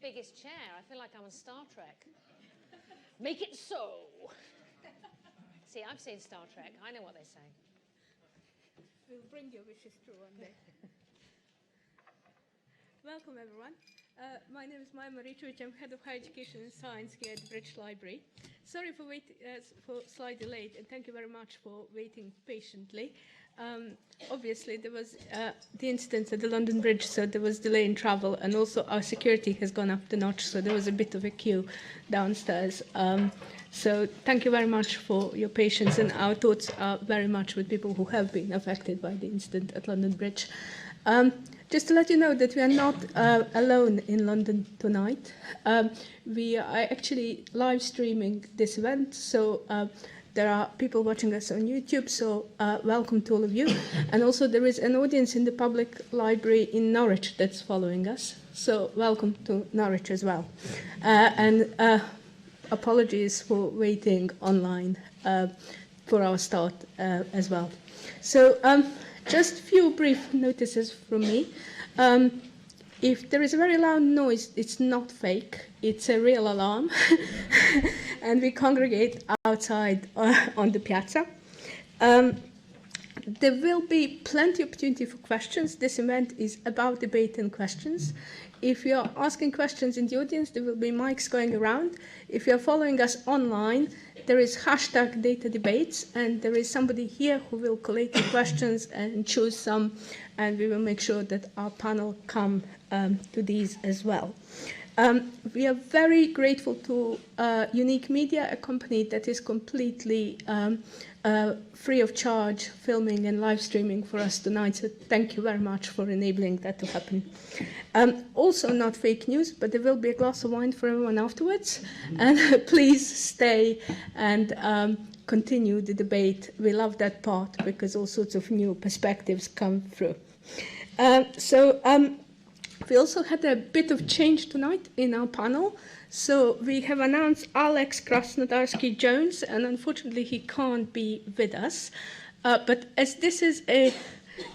biggest chair. I feel like I'm on Star Trek. Make it so. See, I've seen Star Trek. I know what they say. We'll bring your wishes true one day. Welcome, everyone. My name is Maya Maricevic. I'm Head of Higher Education and Science here at the British Library. Sorry for slightly late, and thank you very much for waiting patiently. Obviously, there was the incident at the London Bridge, so there was delay in travel, and also our security has gone up the notch, so there was a bit of a queue downstairs. So thank you very much for your patience, and our thoughts are very much with people who have been affected by the incident at London Bridge. Just to let you know that we are not alone in London tonight. We are actually live streaming this event, so there are people watching us on YouTube, so welcome to all of you. And also there is an audience in the public library in Norwich that's following us, so welcome to Norwich as well. And apologies for waiting online for our start as well. So just a few brief notices from me. If there is a very loud noise, it's not fake, it's a real alarm. And we congregate outside on the piazza. There will be plenty of opportunity for questions. This event is about debate and questions. If you are asking questions in the audience, there will be mics going around. If you are following us online, there is hashtag data debates, and there is somebody here who will collate the questions and choose some, and we will make sure that our panel come to these as well. We are very grateful to Unique Media, a company that is completely free of charge filming and live streaming for us tonight, so thank you very much for enabling that to happen. Also not fake news, but there will be a glass of wine for everyone afterwards, and please stay and continue the debate. We love that part because all sorts of new perspectives come through. We also had a bit of change tonight in our panel. So we have announced Alex Krasnodarsky-Jones, and unfortunately he can't be with us. But as this is a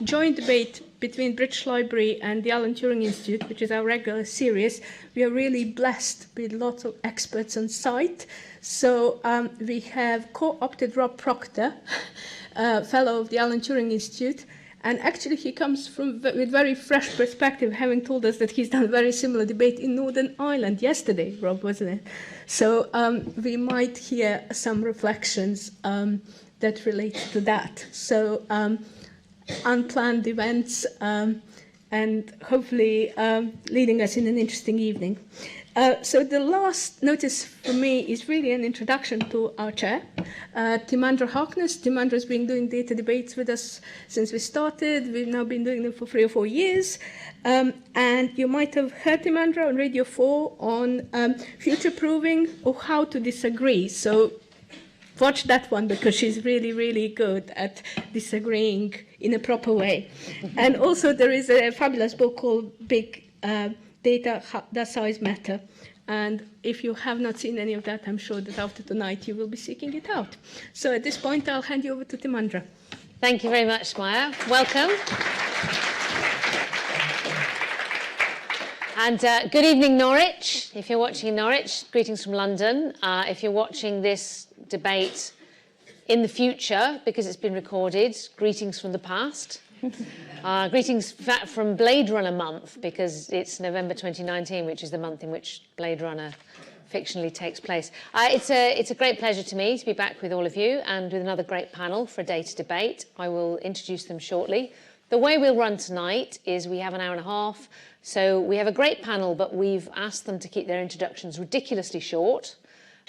joint debate between British Library and the Alan Turing Institute, which is our regular series, we are really blessed with lots of experts on site. So we have co-opted Rob Proctor, fellow of the Alan Turing Institute. And actually, he comes with very fresh perspective, having told us that he's done a very similar debate in Northern Ireland yesterday, Rob, wasn't it? So we might hear some reflections that relate to that. So unplanned events and hopefully leading us in an interesting evening. So the last notice for me is really an introduction to our chair, Timandra Harkness. Timandra's been doing data debates with us since we started. We've now been doing them for 3 or 4 years. And you might have heard Timandra on Radio 4 on future-proofing or how to disagree. So watch that one because she's really, really good at disagreeing in a proper way. And also there is a fabulous book called Big Data, Does Size Matter? And if you have not seen any of that, I'm sure that after tonight you will be seeking it out. So at this point, I'll hand you over to Timandra. Thank you very much, Maya. Welcome. And good evening, Norwich. If you're watching in Norwich, greetings from London. If you're watching this debate in the future, because it's been recorded, greetings from the past. Greetings from Blade Runner month, because it's November 2019, which is the month in which Blade Runner fictionally takes place. It's a great pleasure to me to be back with all of you and with another great panel for a data debate. I will introduce them shortly. The way we'll run tonight is we have an hour and a half, so we have a great panel, but we've asked them to keep their introductions ridiculously short,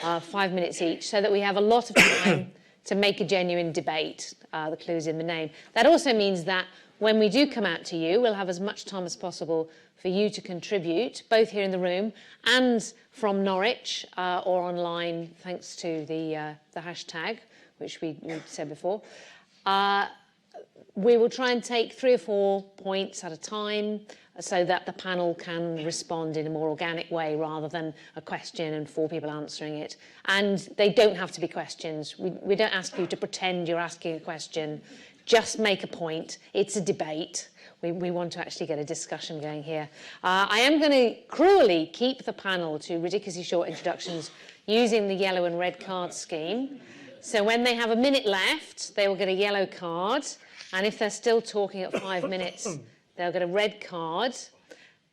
5 minutes each, so that we have a lot of time to make a genuine debate. The clue's in the name. That also means that when we do come out to you, we'll have as much time as possible for you to contribute, both here in the room and from Norwich or online, thanks to the hashtag, which we said before. We will try and take 3 or 4 points at a time so that the panel can respond in a more organic way rather than a question and 4 people answering it. And they don't have to be questions. We don't ask you to pretend you're asking a question. Just make a point. It's a debate. we want to actually get a discussion going here. I am going to cruelly keep the panel to ridiculously short introductions using the yellow and red card scheme. So when they have a minute left, they will get a yellow card. And if they're still talking at 5 minutes, they'll get a red card.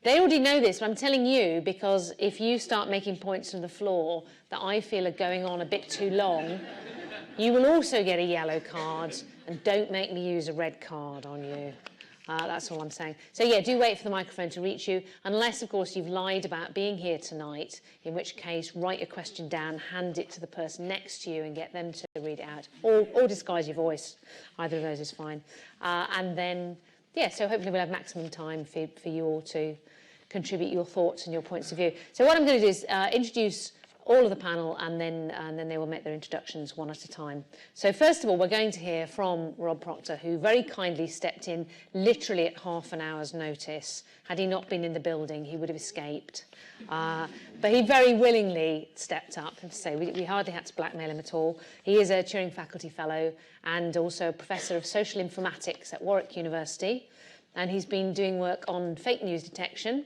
They already know this, but I'm telling you because if you start making points from the floor that I feel are going on a bit too long, you will also get a yellow card, and don't make me use a red card on you. That's all I'm saying. So yeah, do wait for the microphone to reach you, unless, of course, you've lied about being here tonight, in which case write your question down, hand it to the person next to you and get them to read it out, or disguise your voice. Either of those is fine. And then, yeah, so hopefully we'll have maximum time for you all to contribute your thoughts and your points of view. So what I'm going to do is introduce all of the panel, and then they will make their introductions one at a time. So first of all, we're going to hear from Rob Proctor, who very kindly stepped in literally at half an hour's notice. Had he not been in the building, he would have escaped. But he very willingly stepped up. I have to say, we hardly had to blackmail him at all. He is a Turing Faculty Fellow and also a Professor of Social Informatics at Warwick University. And he's been doing work on fake news detection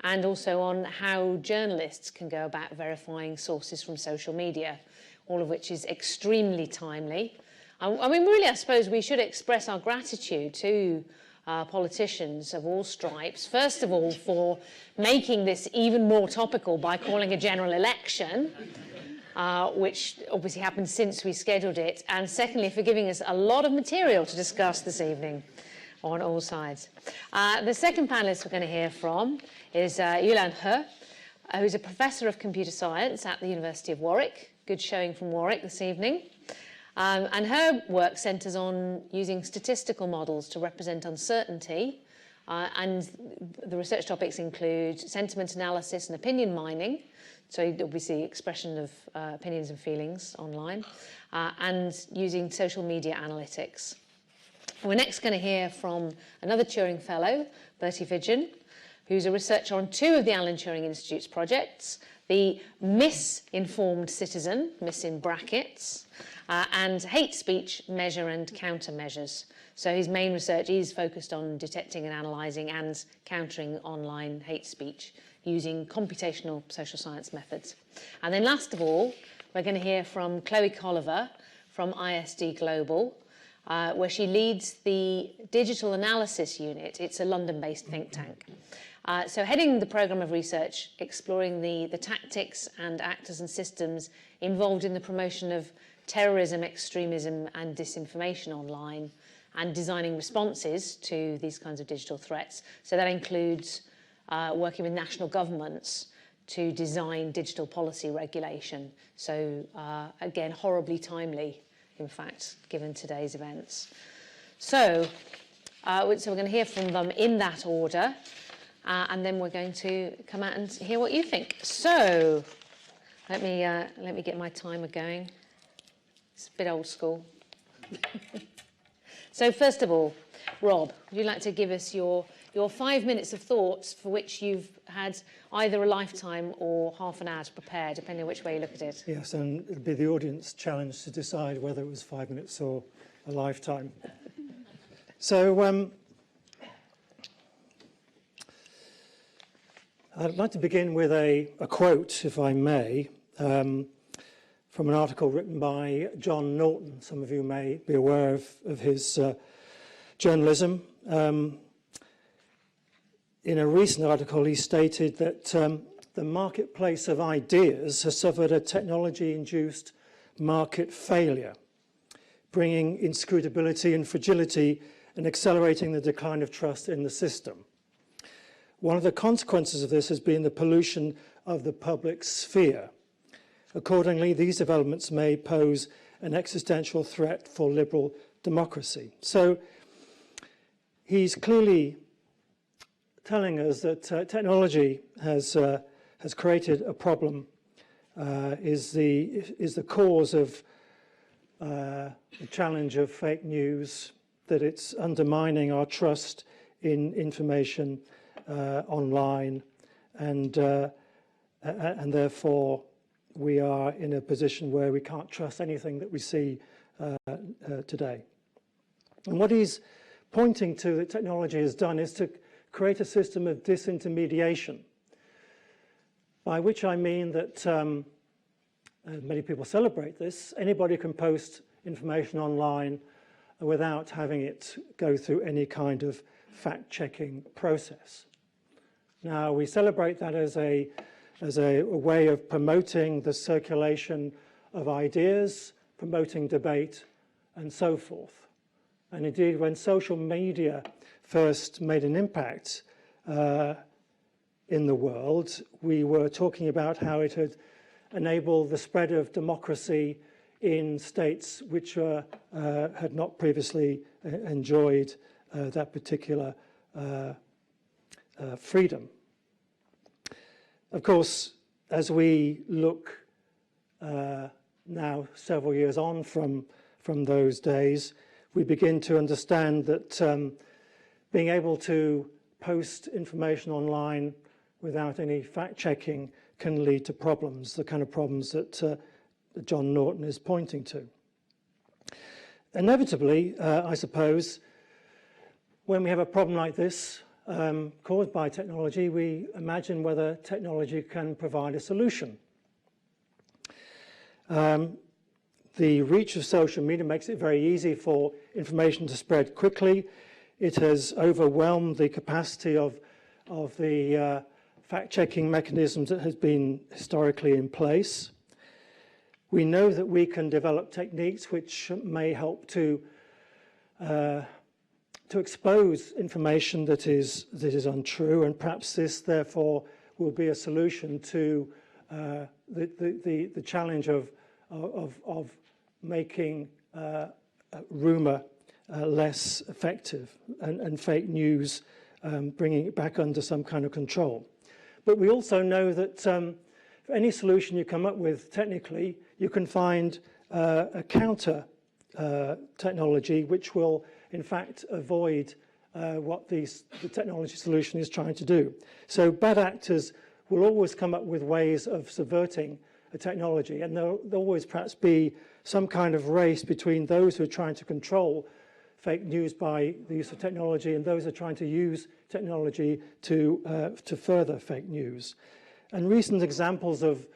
and also on how journalists can go about verifying sources from social media, all of which is extremely timely. I mean, really, I suppose we should express our gratitude to politicians of all stripes, first of all, for making this even more topical by calling a general election, which obviously happened since we scheduled it, and secondly, for giving us a lot of material to discuss this evening on all sides. The second panellist we're going to hear from is Yulan, who's a Professor of Computer Science at the University of Warwick. Good showing from Warwick this evening. And her work centres on using statistical models to represent uncertainty. And the research topics include sentiment analysis and opinion mining, so obviously expression of opinions and feelings online, and using social media analytics. We're next going to hear from another Turing Fellow, Bertie Vidgen, who's a researcher on two of the Alan Turing Institute's projects, the Misinformed Citizen, miss in brackets, and hate speech measure and countermeasures. So his main research is focused on detecting and analysing and countering online hate speech using computational social science methods. And then last of all, we're going to hear from Chloe Colliver from ISD Global, where she leads the Digital Analysis Unit. It's a London-based think tank. So heading the programme of research, exploring the tactics and actors and systems involved in the promotion of terrorism, extremism and disinformation online, and designing responses to these kinds of digital threats. So that includes working with national governments to design digital policy regulation. So again, horribly timely, in fact, given today's events. So we're going to hear from them in that order. And then we're going to come out and hear what you think. So let me get my timer going. It's a bit old school. So first of all, Rob, would you like to give us your 5 minutes of thoughts for which you've had either a lifetime or half an hour to prepare, depending on which way you look at it? Yes, and it'd be the audience challenge to decide whether it was 5 minutes or a lifetime. So I'd like to begin with a quote, if I may, from an article written by John Norton. Some of you may be aware of his journalism. In a recent article, he stated that the marketplace of ideas has suffered a technology-induced market failure, bringing inscrutability and fragility and accelerating the decline of trust in the system. One of the consequences of this has been the pollution of the public sphere. Accordingly, these developments may pose an existential threat for liberal democracy. So he's clearly telling us that technology has created a problem, is the cause of the challenge of fake news, that it's undermining our trust in information online, and therefore we are in a position where we can't trust anything that we see today. And what he's pointing to that technology has done is to create a system of disintermediation, by which I mean that many people celebrate this. Anybody can post information online without having it go through any kind of fact-checking process. Now, we celebrate that as a way of promoting the circulation of ideas, promoting debate, and so forth. And indeed, when social media first made an impact in the world, we were talking about how it had enabled the spread of democracy in states which had not previously enjoyed that particular freedom. Of course, as we look now several years on from those days, we begin to understand that being able to post information online without any fact-checking can lead to problems, the kind of problems that John Norton is pointing to. Inevitably, I suppose, when we have a problem like this caused by technology, we imagine whether technology can provide a solution. The reach of social media makes it very easy for information to spread quickly. It has overwhelmed the capacity of the fact-checking mechanisms that has been historically in place. We know that we can develop techniques which may help to expose information that is untrue, and perhaps this, therefore, will be a solution to the challenge of making rumour less effective and fake news, bringing it back under some kind of control. But we also know that for any solution you come up with technically, you can find a counter technology which will, in fact, avoid what the technology solution is trying to do. So bad actors will always come up with ways of subverting a technology, and there'll always perhaps be some kind of race between those who are trying to control fake news by the use of technology and those who are trying to use technology to further fake news. And recent examples of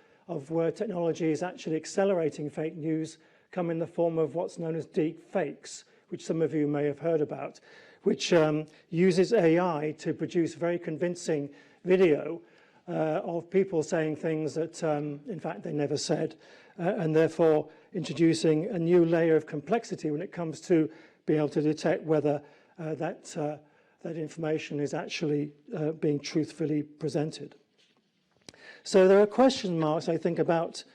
where technology is actually accelerating fake news come in the form of what's known as deep fakes, which some of you may have heard about, which uses AI to produce very convincing video of people saying things that, in fact, they never said, and therefore introducing a new layer of complexity when it comes to being able to detect whether that information is actually being truthfully presented. So there are question marks, I think, about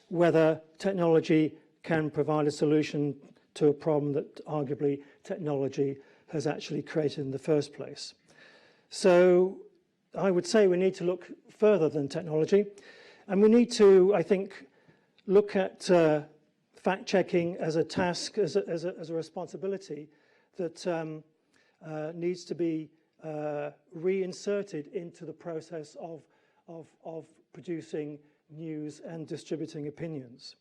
whether technology can provide a solution to a problem that arguably technology has actually created in the first place. So I would say we need to look further than technology, and we need to, I think, look at fact-checking as a task, as a responsibility that needs to be reinserted into the process of producing news and distributing opinions.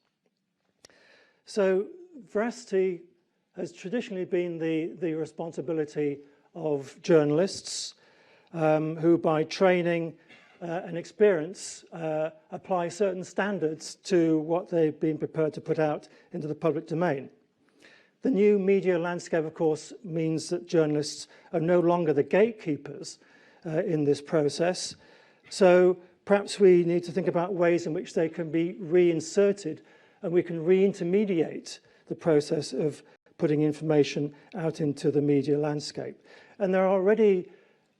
So veracity has traditionally been the responsibility of journalists who, by training and experience, apply certain standards to what they've been prepared to put out into the public domain. The new media landscape, of course, means that journalists are no longer the gatekeepers in this process. So perhaps we need to think about ways in which they can be reinserted, and we can re-intermediate the process of putting information out into the media landscape. And there are already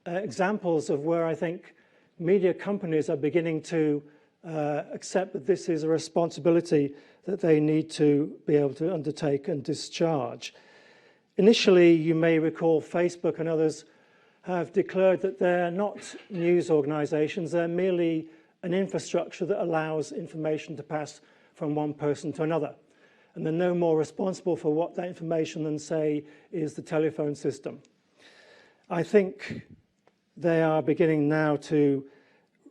examples of where I think media companies are beginning to accept that this is a responsibility that they need to be able to undertake and discharge. Initially, you may recall Facebook and others have declared that they're not news organizations, they're merely an infrastructure that allows information to pass from one person to another. And they're no more responsible for what that information than, say, is the telephone system. I think they are beginning now to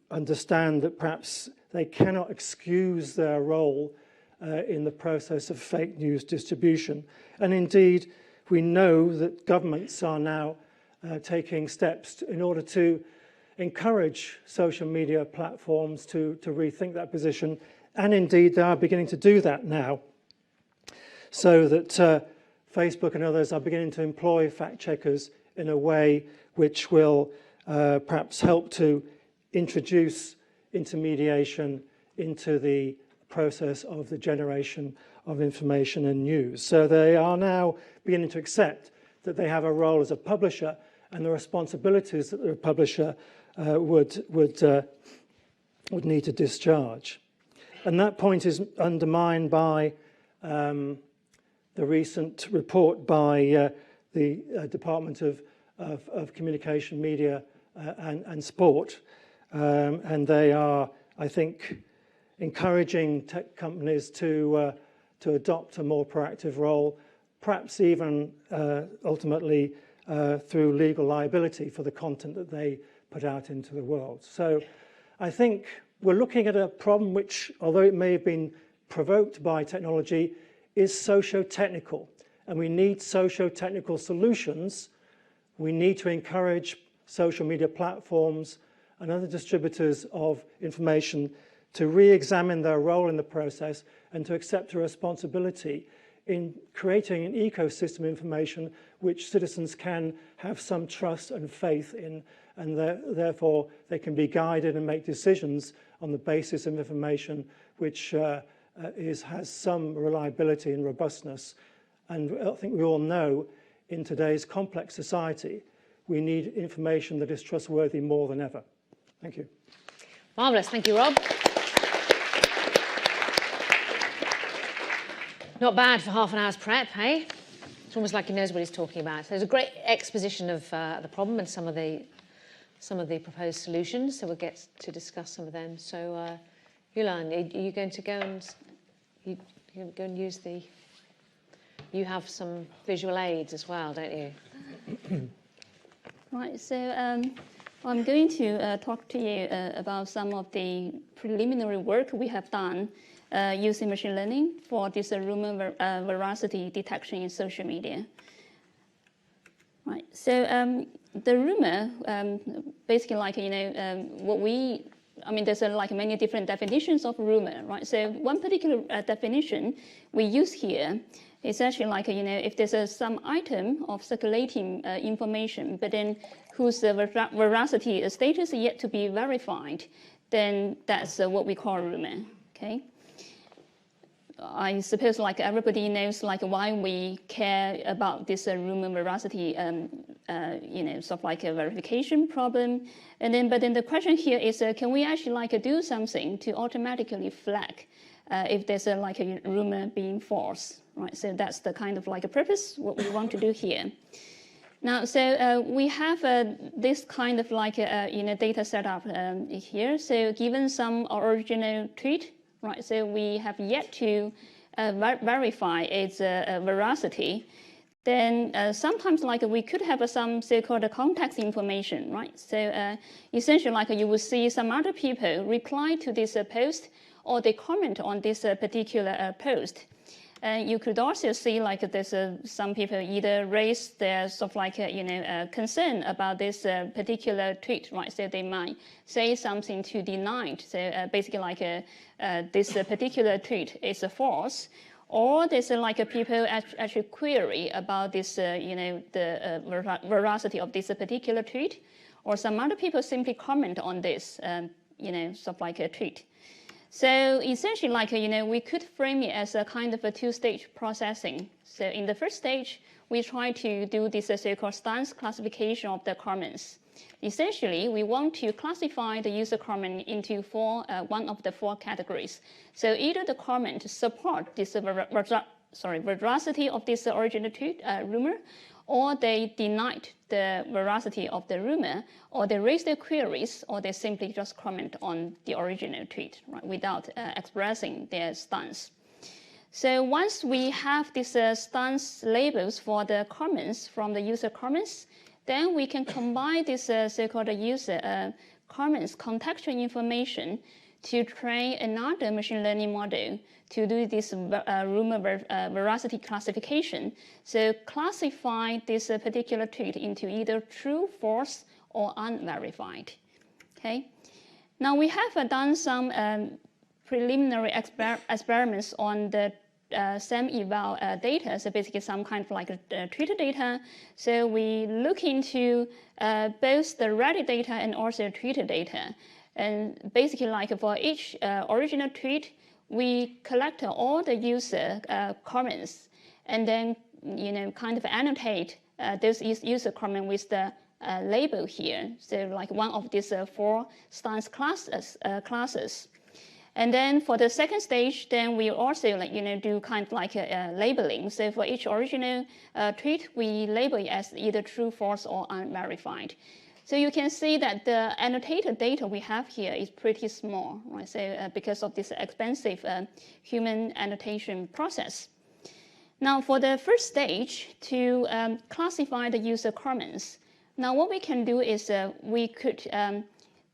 understand that perhaps they cannot excuse their role in the process of fake news distribution. And indeed, we know that governments are now taking steps in order to encourage social media platforms to rethink that position, and indeed they are beginning to do that now, so that Facebook and others are beginning to employ fact checkers in a way which will perhaps help to introduce intermediation into the process of the generation of information and news. So they are now beginning to accept that they have a role as a publisher and the responsibilities that the publisher would need to discharge. And that point is undermined by the recent report by the Department of Communication, Media and Sport. And they are, I think, encouraging tech companies to adopt a more proactive role, perhaps even ultimately through legal liability for the content that they put out into the world. So I think we're looking at a problem which, although it may have been provoked by technology, is socio-technical. And we need socio-technical solutions. We need to encourage social media platforms and other distributors of information to re-examine their role in the process and to accept a responsibility in creating an ecosystem of information which citizens can have some trust and faith in, and therefore they can be guided and make decisions on the basis of information which has some reliability and robustness. And I think we all know in today's complex society, we need information that is trustworthy more than ever. Thank you. Marvellous, thank you, Rob. Not bad for half an hour's prep, hey? It's almost like he knows what he's talking about. There's a great exposition of the problem and some of the proposed solutions, so we'll get to discuss some of them. So, Yulan, are you going to go and use the... You have some visual aids as well, don't you? Right, so I'm going to talk to you about some of the preliminary work we have done using machine learning for this rumour veracity detection in social media. Right, so the rumour, basically like, there's like many different definitions of rumour, right? So one particular definition we use here is actually like, if there's some item of circulating information, but then whose veracity status is yet to be verified, then that's what we call rumour, okay? I suppose like everybody knows like why we care about this rumour veracity, sort of like a verification problem. But then the question here is, can we actually like do something to automatically flag if there's like a rumour being false, right? So that's the kind of like a purpose what we want to do here. Now, so we have this kind of like data set up here. So given some original tweet, right, so we have yet to verify its veracity. Then sometimes like we could have some so-called context information, right? So essentially like you will see some other people reply to this post or they comment on this particular post. You could also see like there's some people either raise their sort of like concern about this particular tweet, right? So they might say something to deny it. So basically like this particular tweet is false, or there's like people actually query about this the veracity of this particular tweet, or some other people simply comment on this sort of like a tweet. So essentially, like, we could frame it as a kind of a two-stage processing. So in the first stage, we try to do this so-called stance classification of the comments. Essentially, we want to classify the user comment into one of the four categories. So either the comment support this veracity of this original tweet, rumor, or they denied the veracity of the rumor, or they raise their queries, or they simply just comment on the original tweet, right, without expressing their stance. So once we have these stance labels for the comments from the user comments, then we can combine this so-called user comments contextual information to train another machine learning model to do this Rumour veracity classification. So classify this particular tweet into either true, false, or unverified. Okay. Now we have done some preliminary experiments on the SAM eval data, so basically some kind of like Twitter data. So we look into both the Reddit data and also Twitter data. And basically like for each original tweet, we collect all the user comments and then kind of annotate those user comments with the label here. So like one of these 4 stance classes. And then for the second stage, then we also do kind of like labeling. So for each original tweet, we label it as either true, false, or unverified. So you can see that the annotated data we have here is pretty small, right? So because of this expensive human annotation process. Now for the first stage, to classify the user comments, now what we can do is we could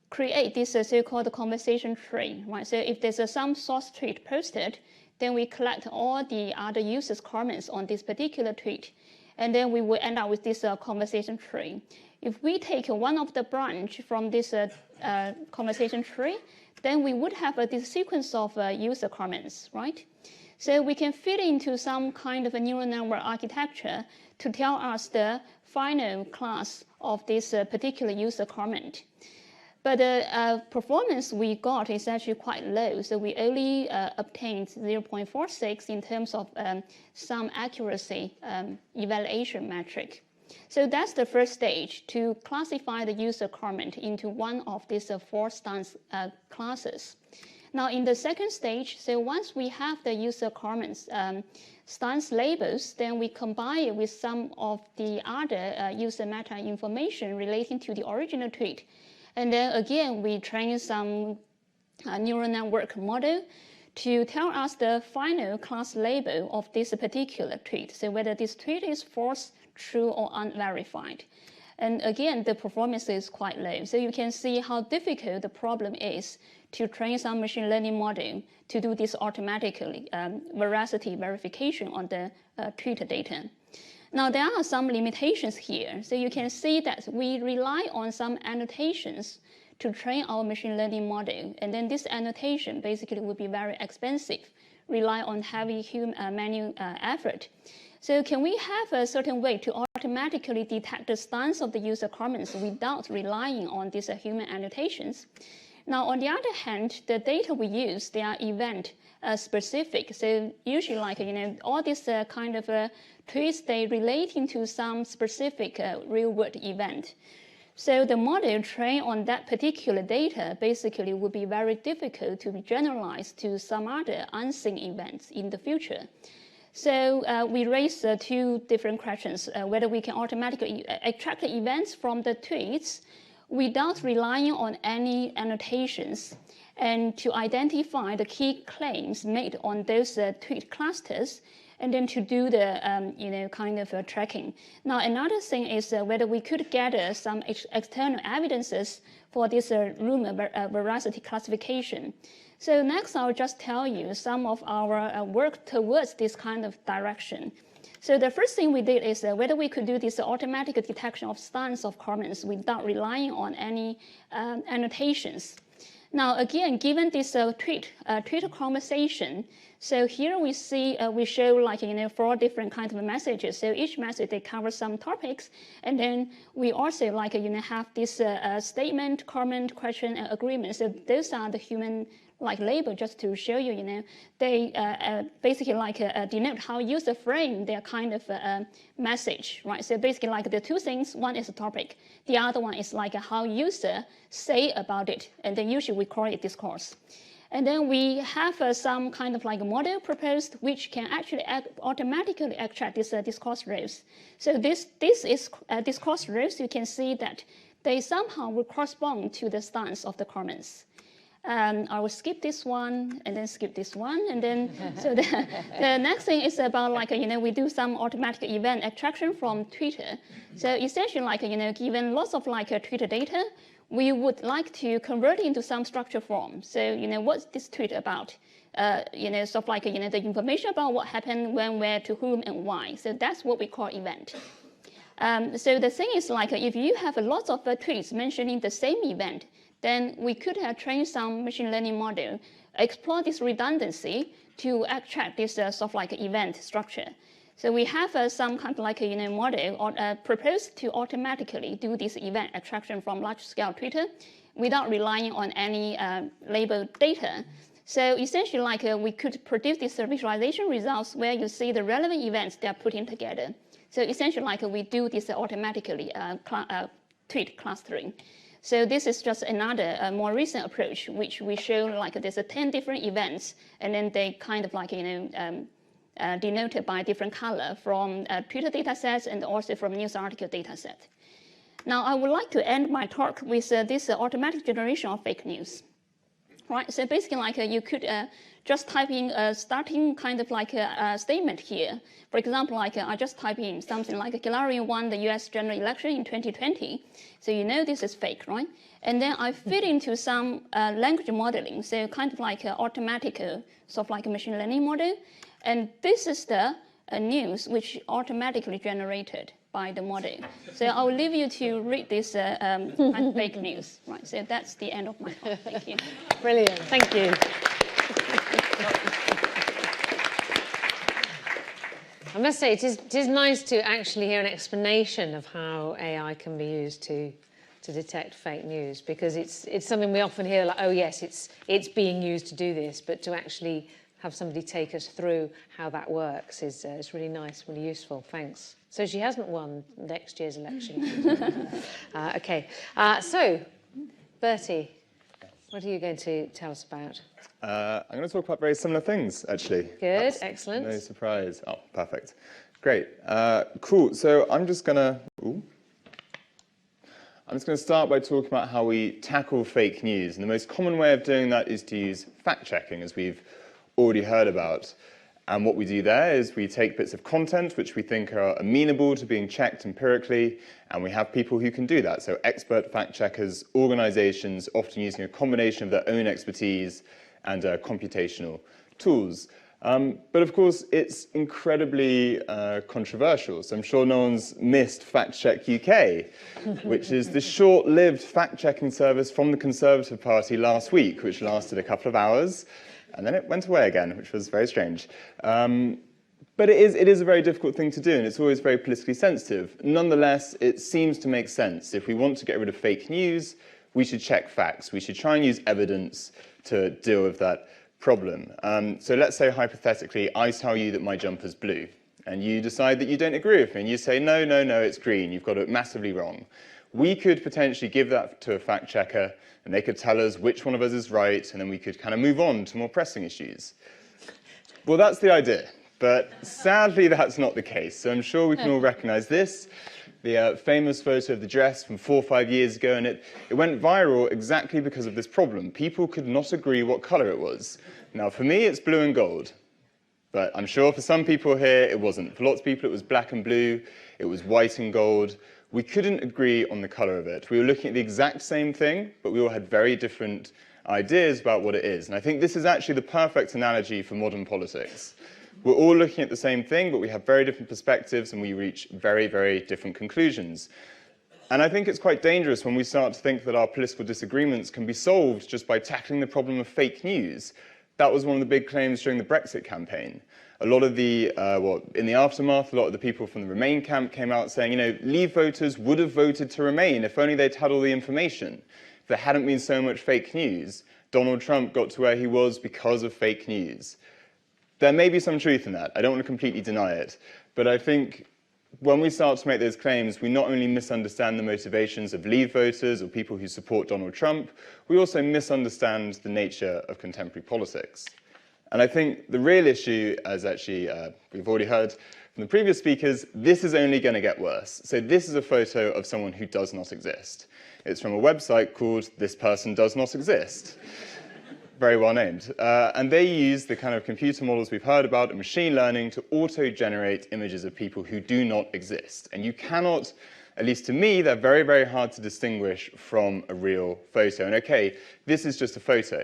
create this so-called conversation tree, right? So if there's some source tweet posted, then we collect all the other users' comments on this particular tweet, and then we will end up with this conversation tree. If we take one of the branch from this conversation tree, then we would have this sequence of user comments, right? So we can fit into some kind of a neural network architecture to tell us the final class of this particular user comment. But the performance we got is actually quite low. So we only obtained 0.46 in terms of some accuracy evaluation metric. So that's the first stage, to classify the user comment into one of these 4 stance classes. Now in the second stage, so once we have the user comments stance labels, then we combine it with some of the other user meta information relating to the original tweet. And then again, we train some neural network model to tell us the final class label of this particular tweet. So whether this tweet is false, true, or unverified. And again, the performance is quite low. So you can see how difficult the problem is to train some machine learning model to do this automatically, veracity verification on the tweet data. Now, there are some limitations here. So you can see that we rely on some annotations to train our machine learning model. And then this annotation basically would be very expensive, rely on heavy manual effort. So can we have a certain way to automatically detect the stance of the user comments without relying on these human annotations? Now, on the other hand, the data we use, they are event specific. So usually all these kind of tweets, they relating to some specific real world event. So the model trained on that particular data basically would be very difficult to be generalized to some other unseen events in the future. So we raised 2 different questions, whether we can automatically extract the events from the tweets without relying on any annotations, and to identify the key claims made on those tweet clusters, and then to do the kind of tracking. Now another thing is whether we could gather some external evidences for this Rumour veracity classification. So next I'll just tell you some of our work towards this kind of direction. So the first thing we did is whether we could do this automatic detection of stance of comments without relying on any annotations. Now again, given this Twitter conversation, so here we see, we show 4 different kinds of messages. So each message, they cover some topics. And then we also have this statement, comment, question, and agreement. So those are the human label, just to show you, they basically denote how user frame their kind of message, right? So basically the 2 things, one is a topic, the other one is how user say about it, and then usually we call it discourse. And then we have some kind of model proposed which can actually automatically extract this discourse rows. So this is discourse rows. You can see that they somehow will correspond to the stance of the comments. I will skip this one and then skip this one, and then so the next thing is about we do some automatic event extraction from Twitter. So essentially given lots of Twitter data, we would like to convert it into some structured form. So, what's this tweet about? Sort of like, the information about what happened, when, where, to whom, and why. So that's what we call event. So the thing is, like, if you have a lot of tweets mentioning the same event, then we could have trained some machine learning model, explore this redundancy to extract this sort of like event structure. So we have some kind of like a model proposed to automatically do this event extraction from large-scale Twitter without relying on any labeled data. So essentially, like we could produce these visualization results where you see the relevant events they are putting together. So essentially, like we do this automatically tweet clustering. So this is just another more recent approach, which we show like there's 10 different events, and then they kind of like denoted by different color from Twitter data sets and also from news article data set. Now, I would like to end my talk with this automatic generation of fake news. Right, so basically, like you could just type in a starting kind of like a statement here. For example, like I just type in something like Hillary won the US general election in 2020. So this is fake, right? And then I fit into some language modeling, so kind of like automatic sort of like a machine learning model. And this is the news which automatically generated by the model. So I will leave you to read this kind of fake news. Right, so that's the end of my talk. Thank you. Brilliant, thank you. I must say, it is nice to actually hear an explanation of how AI can be used to detect fake news, because it's something we often hear like, oh yes, it's being used to do this, but to actually have somebody take us through how that works is really nice, really useful. Thanks. So she hasn't won next year's election. Okay. So, Bertie, what are you going to tell us about? I'm going to talk about very similar things, actually. Good, That's excellent. No surprise. Oh, perfect. Great. Cool. So I'm just going to start by talking about how we tackle fake news. And the most common way of doing that is to use fact-checking, as we've already heard about. And what we do there is we take bits of content which we think are amenable to being checked empirically, and we have people who can do that. So expert fact-checkers, organizations, often using a combination of their own expertise and computational tools. But of course, it's incredibly controversial. So I'm sure no one's missed Fact Check UK, which is the short-lived fact-checking service from the Conservative Party last week, which lasted a couple of hours. And then it went away again, which was very strange. But it is a very difficult thing to do, and it's always very politically sensitive. Nonetheless, it seems to make sense. If we want to get rid of fake news, we should check facts. We should try and use evidence to deal with that problem. So let's say, hypothetically, I tell you that my jumper's blue, and you decide that you don't agree with me, and you say, no, it's green. You've got it massively wrong. We could potentially give that to a fact checker, and they could tell us which one of us is right, and then we could kind of move on to more pressing issues. Well, that's the idea, but sadly that's not the case. So I'm sure we can all recognize this, the famous photo of the dress from 4 or 5 years ago, and it went viral exactly because of this problem. People could not agree what color it was. Now, for me, it's blue and gold, but I'm sure for some people here, it wasn't. For lots of people, it was black and blue, it was white and gold. We couldn't agree on the color of it. We were looking at the exact same thing, but we all had very different ideas about what it is. And I think this is actually the perfect analogy for modern politics. We're all looking at the same thing, but we have very different perspectives, and we reach very, very different conclusions. And I think it's quite dangerous when we start to think that our political disagreements can be solved just by tackling the problem of fake news. That was one of the big claims during the Brexit campaign. A lot of the, in the aftermath, a lot of the people from the Remain camp came out saying, Leave voters would have voted to Remain if only they'd had all the information. If there hadn't been so much fake news, Donald Trump got to where he was because of fake news. There may be some truth in that. I don't want to completely deny it. But I think when we start to make those claims, we not only misunderstand the motivations of Leave voters or people who support Donald Trump, we also misunderstand the nature of contemporary politics. And I think the real issue, as actually we've already heard from the previous speakers, this is only going to get worse. So this is a photo of someone who does not exist. It's from a website called This Person Does Not Exist. Very well named. And they use the kind of computer models we've heard about in machine learning to auto-generate images of people who do not exist. And you cannot at least to me, they're very, very hard to distinguish from a real photo. And okay, this is just a photo.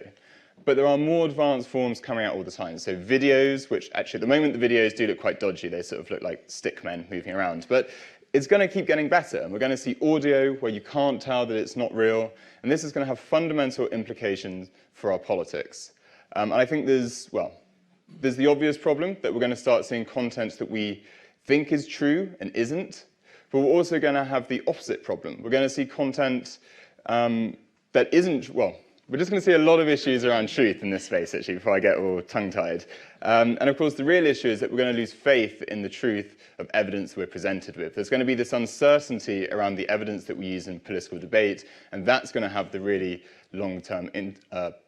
But there are more advanced forms coming out all the time. So videos, which actually at the moment the videos do look quite dodgy. They sort of look like stick men moving around. But it's going to keep getting better. And we're going to see audio where you can't tell that it's not real. And this is going to have fundamental implications for our politics. And I think there's the obvious problem that we're going to start seeing content that we think is true and isn't. But we're also going to have the opposite problem. We're going to see content that isn't, well, we're just going to see a lot of issues around truth in this space, actually, before I get all tongue-tied. And of course, the real issue is that we're going to lose faith in the truth of evidence we're presented with. There's going to be this uncertainty around the evidence that we use in political debate, and that's going to have the really long-term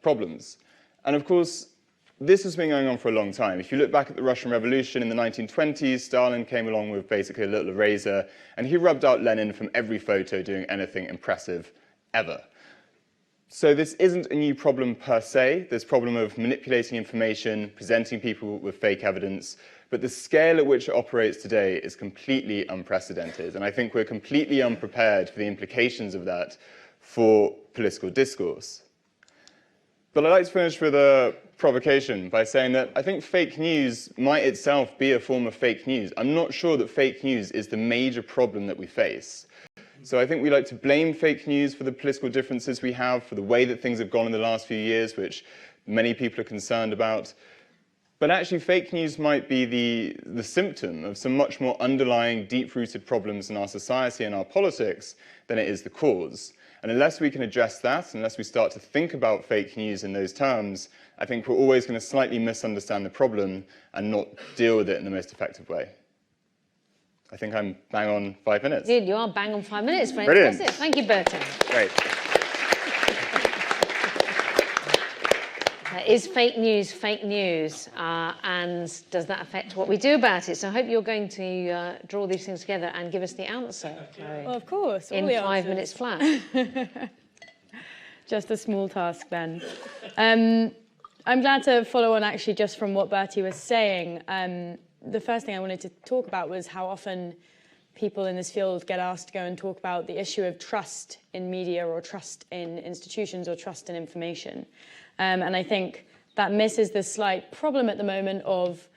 problems. And of course, this has been going on for a long time. If you look back at the Russian Revolution in the 1920s, Stalin came along with basically a little eraser, and he rubbed out Lenin from every photo doing anything impressive ever. So this isn't a new problem per se, this problem of manipulating information, presenting people with fake evidence, but the scale at which it operates today is completely unprecedented. And I think we're completely unprepared for the implications of that for political discourse. But I'd like to finish with a provocation by saying that I think fake news might itself be a form of fake news. I'm not sure that fake news is the major problem that we face. So I think we like to blame fake news for the political differences we have, for the way that things have gone in the last few years, which many people are concerned about. But actually, fake news might be the symptom of some much more underlying, deep-rooted problems in our society and our politics than it is the cause. And unless we can address that, unless we start to think about fake news in those terms, I think we're always going to slightly misunderstand the problem and not deal with it in the most effective way. I think I'm bang on 5 minutes. Dude, you are bang on 5 minutes. Very Brilliant. impressive. Thank you, Bertie. Great. Is fake news? And does that affect what we do about it? So I hope you're going to draw these things together and give us the answer. Well, of course. In 5 minutes flat. Just a small task then. I'm glad to follow on actually just from what Bertie was saying. The first thing I wanted to talk about was how often people in this field get asked to go and talk about the issue of trust in media or trust in institutions or trust in information. And I think that misses the slight problem at the moment of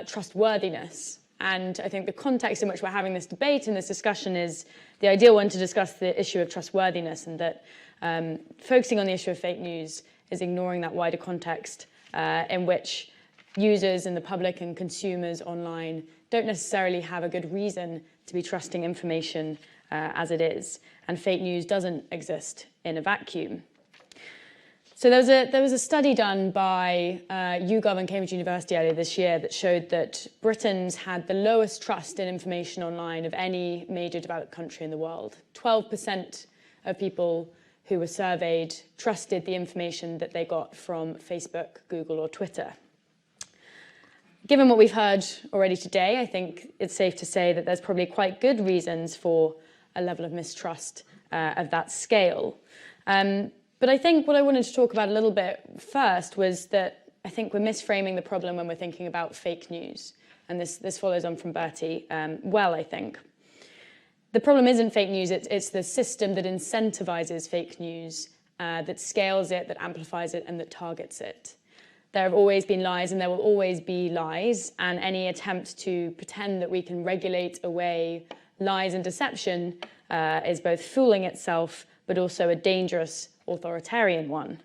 trustworthiness. And I think the context in which we're having this debate and this discussion is the ideal one to discuss the issue of trustworthiness, and that focusing on the issue of fake news is ignoring that wider context in which users and the public and consumers online don't necessarily have a good reason to be trusting information as it is. And fake news doesn't exist in a vacuum. So there was a study done by YouGov and Cambridge University earlier this year that showed that Britons had the lowest trust in information online of any major developed country in the world. 12% of people who were surveyed trusted the information that they got from Facebook, Google, or Twitter. Given what we've heard already today, I think it's safe to say that there's probably quite good reasons for a level of mistrust of that scale. But I think what I wanted to talk about a little bit first was that I think we're misframing the problem when we're thinking about fake news. And this follows on from Bertie well, I think. The problem isn't fake news, it's the system that incentivizes fake news, that scales it, that amplifies it, and that targets it. There have always been lies and there will always be lies, and any attempt to pretend that we can regulate away lies and deception is both fooling itself but also a dangerous authoritarian one.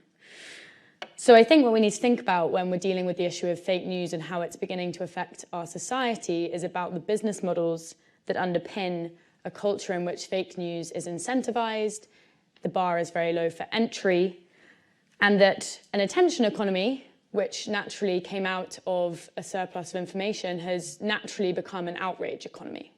So I think what we need to think about when we're dealing with the issue of fake news and how it's beginning to affect our society is about the business models that underpin a culture in which fake news is incentivized, the bar is very low for entry, and that an attention economy, which naturally came out of a surplus of information, has naturally become an outrage economy.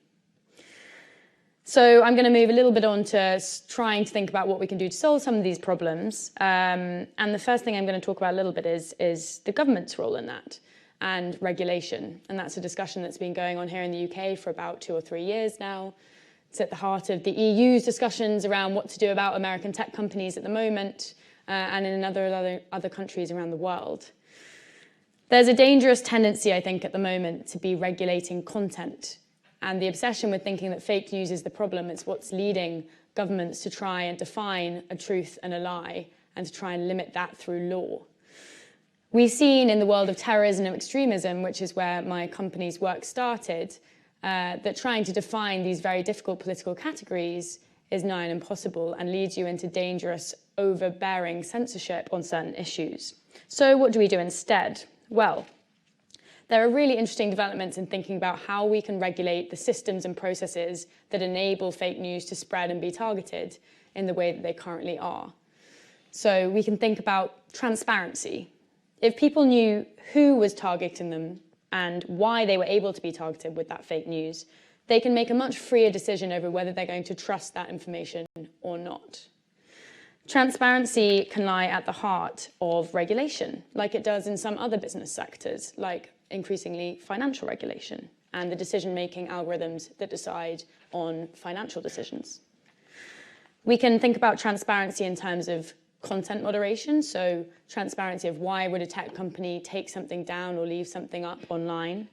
So I'm going to move a little bit on to trying to think about what we can do to solve some of these problems. And the first thing I'm going to talk about a little bit is the government's role in that and regulation. And that's a discussion that's been going on here in the UK for about 2 or 3 years now. It's at the heart of the EU's discussions around what to do about American tech companies at the moment and in other countries around the world. There's a dangerous tendency, I think, at the moment to be regulating content And the obsession with thinking that fake news is the problem, it's what's leading governments to try and define a truth and a lie and to try and limit that through law. We've seen in the world of terrorism and extremism, which is where my company's work started, that trying to define these very difficult political categories is nigh on impossible and leads you into dangerous, overbearing censorship on certain issues. So what do we do instead? Well, there are really interesting developments in thinking about how we can regulate the systems and processes that enable fake news to spread and be targeted in the way that they currently are. So we can think about transparency. If people knew who was targeting them and why they were able to be targeted with that fake news, they can make a much freer decision over whether they're going to trust that information or not. Transparency can lie at the heart of regulation, like it does in some other business sectors, like increasingly financial regulation and the decision-making algorithms that decide on financial decisions. We can think about transparency in terms of content moderation, so transparency of why would a tech company take something down or leave something up online.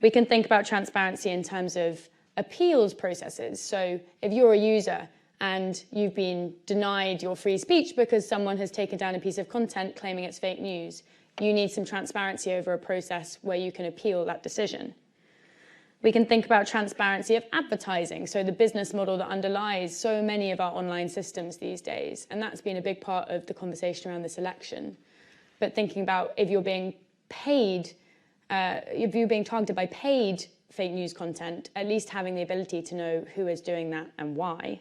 We can think about transparency in terms of appeals processes. So if you're a user and you've been denied your free speech because someone has taken down a piece of content claiming it's fake news, you need some transparency over a process where you can appeal that decision. We can think about transparency of advertising, so the business model that underlies so many of our online systems these days, and that's been a big part of the conversation around this election. But thinking about if you're being paid, if you're being targeted by paid fake news content, at least having the ability to know who is doing that and why.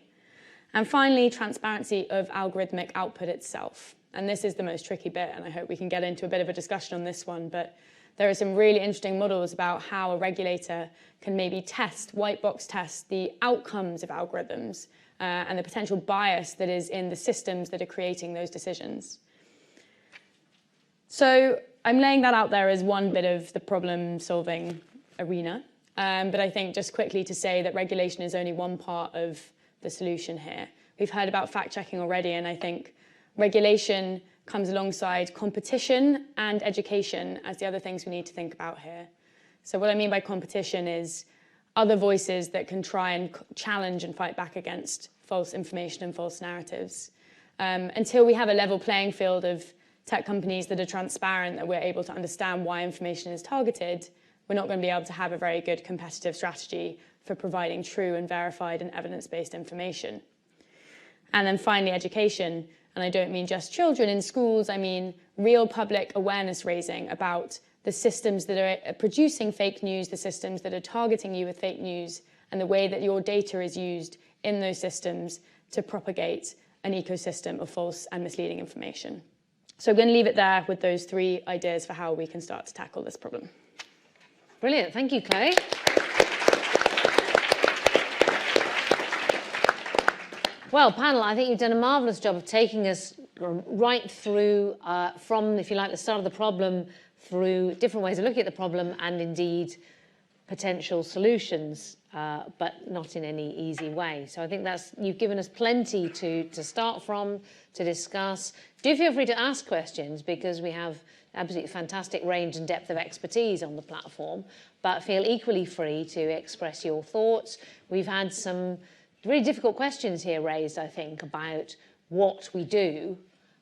And finally, transparency of algorithmic output itself. And this is the most tricky bit, and I hope we can get into a bit of a discussion on this one, but there are some really interesting models about how a regulator can maybe white box test the outcomes of algorithms and the potential bias that is in the systems that are creating those decisions. So I'm laying that out there as one bit of the problem-solving arena, but I think just quickly to say that regulation is only one part of the solution here. We've heard about fact-checking already, and I think regulation comes alongside competition and education as the other things we need to think about here. So what I mean by competition is other voices that can try and challenge and fight back against false information and false narratives. Until we have a level playing field of tech companies that are transparent, that we're able to understand why information is targeted, we're not going to be able to have a very good competitive strategy for providing true and verified and evidence-based information. And then finally, education. And I don't mean just children in schools, I mean real public awareness raising about the systems that are producing fake news, the systems that are targeting you with fake news, and the way that your data is used in those systems to propagate an ecosystem of false and misleading information. So I'm going to leave it there with those three ideas for how we can start to tackle this problem. Brilliant, thank you, Chloe. Well, panel, I think you've done a marvellous job of taking us right through from, if you like, the start of the problem through different ways of looking at the problem and indeed potential solutions, but not in any easy way. So I think you've given us plenty to start from, to discuss. Do feel free to ask questions because we have absolutely fantastic range and depth of expertise on the platform, but feel equally free to express your thoughts. We've had some really difficult questions here raised, I think, about what we do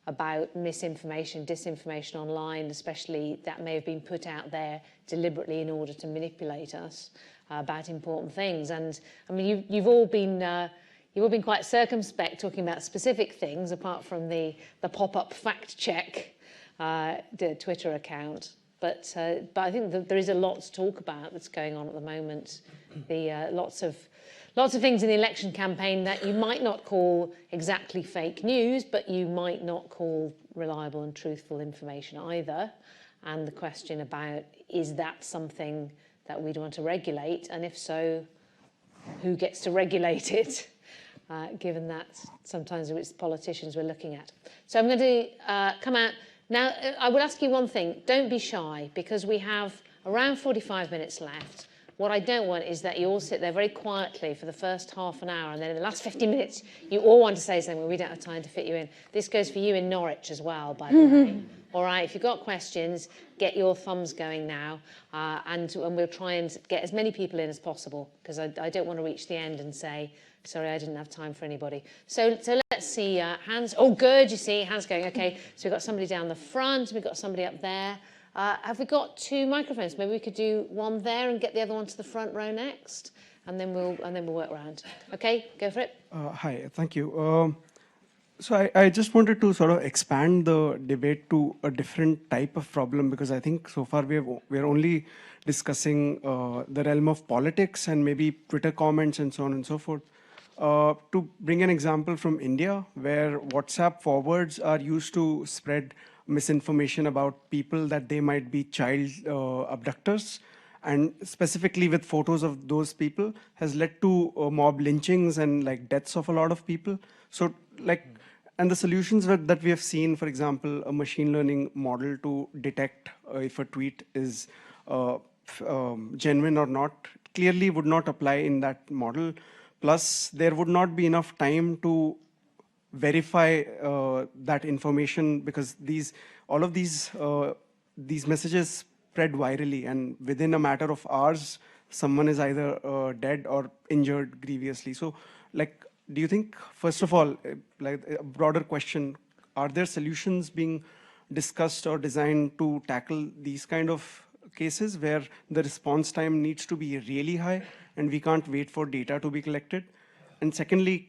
about misinformation, disinformation online, especially that may have been put out there deliberately in order to manipulate us about important things. And I mean, you've all been quite circumspect talking about specific things, apart from the pop-up fact check the Twitter account. But I think that there is a lot to talk about that's going on at the moment. Lots of things in the election campaign that you might not call exactly fake news, but you might not call reliable and truthful information either. And the question about, is that something that we'd want to regulate? And if so, who gets to regulate it? Given that sometimes it's politicians we're looking at. So I'm going to come out. Now, I would ask you one thing. Don't be shy, because we have around 45 minutes left. What I don't want is that you all sit there very quietly for the first half an hour, and then in the last 50 minutes, you all want to say something, well, we don't have time to fit you in. This goes for you in Norwich as well, by the way. All right, if you've got questions, get your thumbs going now, and we'll try and get as many people in as possible, because I don't want to reach the end and say, sorry, I didn't have time for anybody. So let's see, hands. Oh, good, you see, hands going. Okay, so we've got somebody down the front, we've got somebody up there. Have we got 2 microphones? Maybe we could do one there and get the other one to the front row next, and then we'll work around. Okay, go for it. Hi, thank you. So I just wanted to sort of expand the debate to a different type of problem, because I think so far we're only discussing the realm of politics and maybe Twitter comments and so on and so forth. To bring an example from India, where WhatsApp forwards are used to spread misinformation about people that they might be child abductors, and specifically with photos of those people, has led to mob lynchings and like deaths of a lot of people. So and the solutions that we have seen, for example, a machine learning model to detect if a tweet is genuine or not, clearly would not apply in that model. Plus, there would not be enough time to verify that information, because all of these messages spread virally, and within a matter of hours, someone is either dead or injured grievously. So, do you think, first of all, a broader question, are there solutions being discussed or designed to tackle these kind of cases where the response time needs to be really high and we can't wait for data to be collected? And secondly,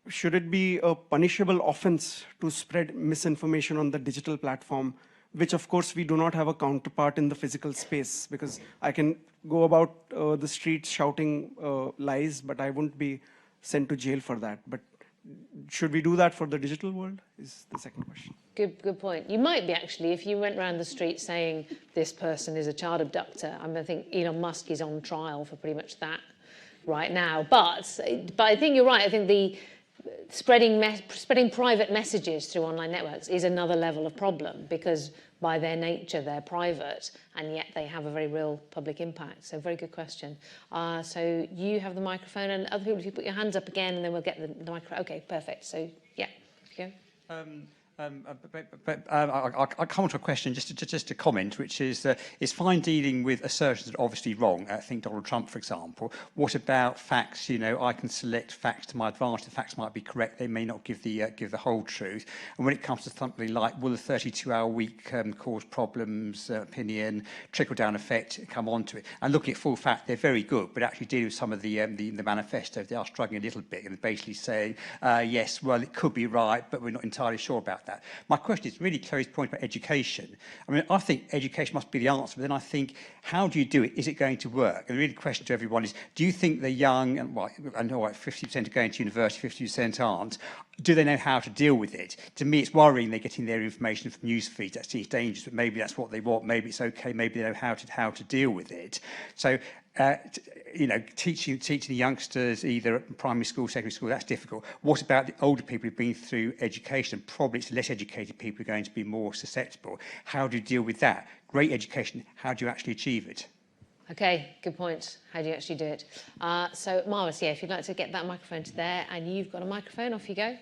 should it be a punishable offense to spread misinformation on the digital platform, which of course we do not have a counterpart in the physical space, because I can go about the streets shouting lies, but I wouldn't be sent to jail for that. But should we do that for the digital world, is the second question. Good point. You might be, actually, if you went around the street saying this person is a child abductor. I think Elon Musk is on trial for pretty much that right now. But I think you're right. I think the spreading private messages through online networks is another level of problem, because by their nature they're private and yet they have a very real public impact. So very good question. So you have the microphone, and other people, if you put your hands up again, and then we'll get the microphone. Okay, perfect. So yeah, you go. I'll come on to a question, just a comment, which is it's fine dealing with assertions that are obviously wrong. I think Donald Trump, for example. What about facts? I can select facts to my advantage. The facts might be correct. They may not give the whole truth. And when it comes to something like, will the 32-hour week cause problems, opinion, trickle-down effect, come onto it? And looking at full fact, they're very good, but actually dealing with some of the manifesto, they are struggling a little bit, and basically saying, yes, well, it could be right, but we're not entirely sure about that. My question is really Chloe's point about education. I mean, I think education must be the answer, but then I think, how do you do it? Is it going to work? And the really question to everyone is, do you think the young, and well, I know 50% are going to university, 50% aren't, do they know how to deal with it? To me, it's worrying they're getting their information from news feeds. That seems dangerous, but maybe that's what they want. Maybe it's okay. Maybe they know how to deal with it. So, teaching the youngsters either at primary school, secondary school, that's difficult. What about the older people who've been through education? Probably it's less educated people who are going to be more susceptible. How do you deal with that? Great education, how do you actually achieve it? Okay, good point. How do you actually do it? So, Marvus, if you'd like to get that microphone to there, and you've got a microphone, off you go.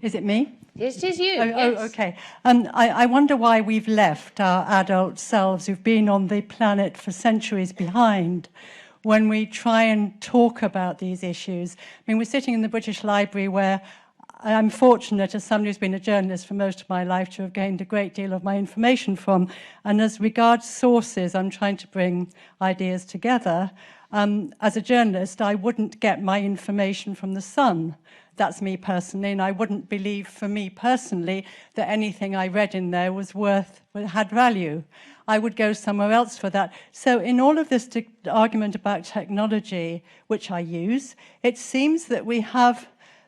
Is it me? Yes, it is you. Oh, yes. Oh, okay. I wonder why we've left our adult selves who've been on the planet for centuries behind when we try and talk about these issues. I mean, we're sitting in the British Library, where I'm fortunate, as somebody who's been a journalist for most of my life, to have gained a great deal of my information from. And as regards sources, I'm trying to bring ideas together. As a journalist, I wouldn't get my information from The Sun. That's me personally, and I wouldn't believe, for me personally, that anything I read in there had value. I would go somewhere else for that. So in all of this argument about technology, which I use, it seems that we have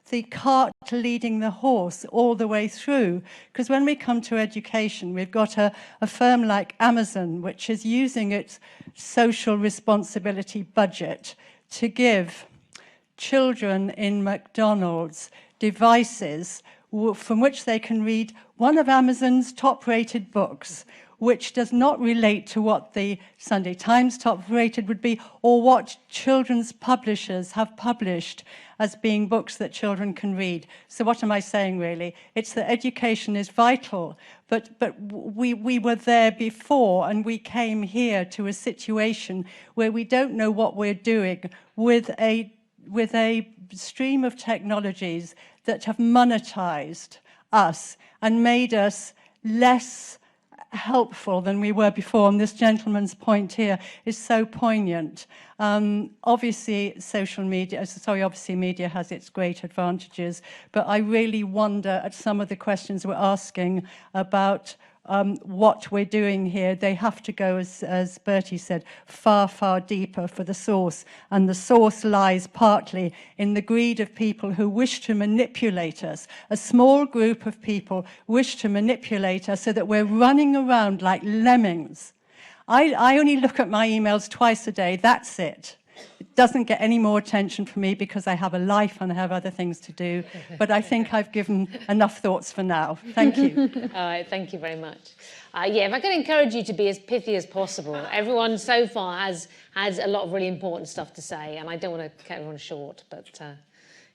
the cart leading the horse all the way through. Because when we come to education, we've got a firm like Amazon, which is using its social responsibility budget to give children in McDonald's devices from which they can read one of Amazon's top-rated books, which does not relate to what the Sunday Times top rated would be, or what children's publishers have published as being books that children can read. So what am I saying, really? It's that education is vital, but we were there before, and we came here to a situation where we don't know what we're doing with a stream of technologies that have monetized us and made us less helpful than we were before. And this gentleman's point here is so poignant. Obviously media has its great advantages, but I really wonder at some of the questions we're asking about what we're doing here. They have to go, as Bertie said, far, far deeper for the source. And the source lies partly in the greed of people who wish to manipulate us. A small group of people wish to manipulate us so that we're running around like lemmings. I only look at my emails twice a day, that's it. It doesn't get any more attention from me because I have a life and I have other things to do. But I think I've given enough thoughts for now. Thank you. All right, thank you very much. Yeah, if I could encourage you to be as pithy as possible. Everyone so far has a lot of really important stuff to say, and I don't want to cut everyone short, but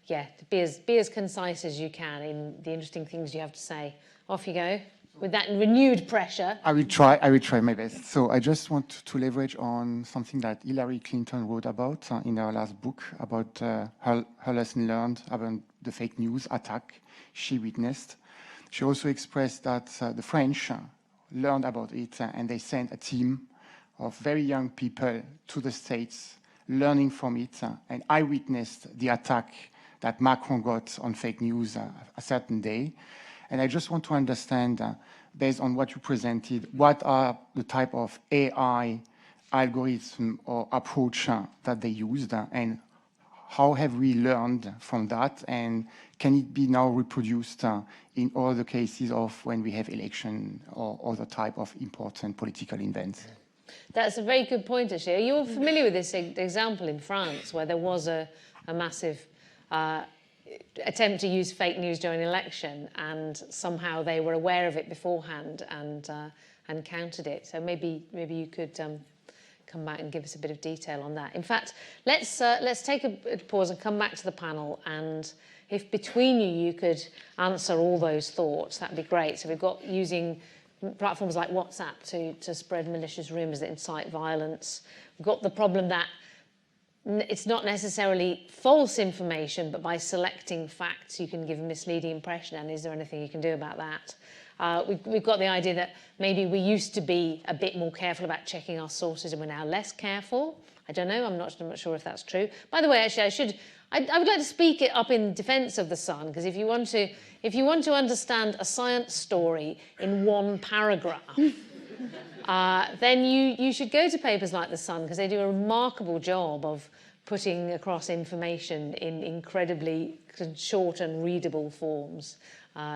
yeah, be as concise as you can in the interesting things you have to say. Off you go. With that renewed pressure. I will try my best. So I just want to leverage on something that Hillary Clinton wrote about in her last book about her lesson learned about the fake news attack she witnessed. She also expressed that the French learned about it and they sent a team of very young people to the States learning from it. And I witnessed the attack that Macron got on fake news a certain day. And I just want to understand, based on what you presented, what are the type of AI algorithm or approach that they used, and how have we learned from that, and can it be now reproduced in all the cases of when we have election or other type of important political events? That's a very good point, actually. Are you familiar with this example in France where there was a massive attempt to use fake news during an election, and somehow they were aware of it beforehand and countered it? So maybe you could come back and give us a bit of detail on that. In fact, let's take a pause and come back to the panel, and if between you could answer all those thoughts, that'd be great. So we've got using platforms like WhatsApp to spread malicious rumours that incite violence. We've got the problem that it's not necessarily false information, but by selecting facts, you can give a misleading impression. And is there anything you can do about that? We've got the idea that maybe we used to be a bit more careful about checking our sources and we're now less careful. I don't know. I'm not sure if that's true. By the way, actually, I would like to speak it up in defence of The Sun, because if you want to understand a science story in one paragraph, then you should go to papers like The Sun, because they do a remarkable job of putting across information in incredibly short and readable forms.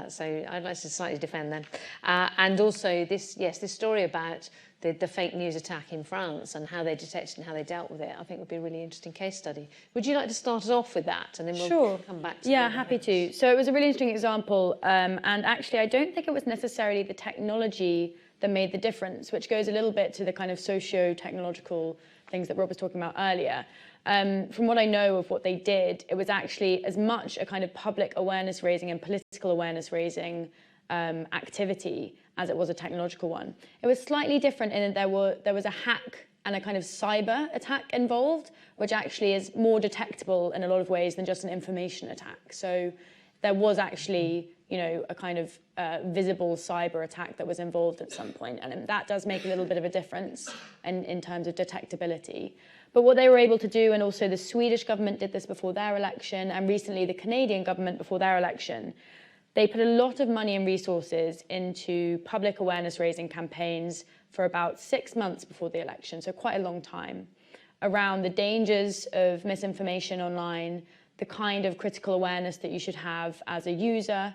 So I'd like to slightly defend them. And also this story about the fake news attack in France and how they detected and how they dealt with it, I think would be a really interesting case study. Would you like to start us off with that, and then we'll come back to Yeah, happy to. So it was a really interesting example, and actually I don't think it was necessarily the technology that made the difference, which goes a little bit to the kind of socio-technological things that Rob was talking about earlier. From what I know of what they did, it was actually as much a kind of public awareness raising and political awareness raising activity as it was a technological one. It was slightly different in that there was a hack and a kind of cyber attack involved, which actually is more detectable in a lot of ways than just an information attack. So there was actually, a kind of visible cyber attack that was involved at some point, and that does make a little bit of a difference in terms of detectability. But what they were able to do, and also the Swedish government did this before their election, and recently the Canadian government before their election, they put a lot of money and resources into public awareness raising campaigns for about 6 months before the election, so quite a long time, around the dangers of misinformation online, the kind of critical awareness that you should have as a user,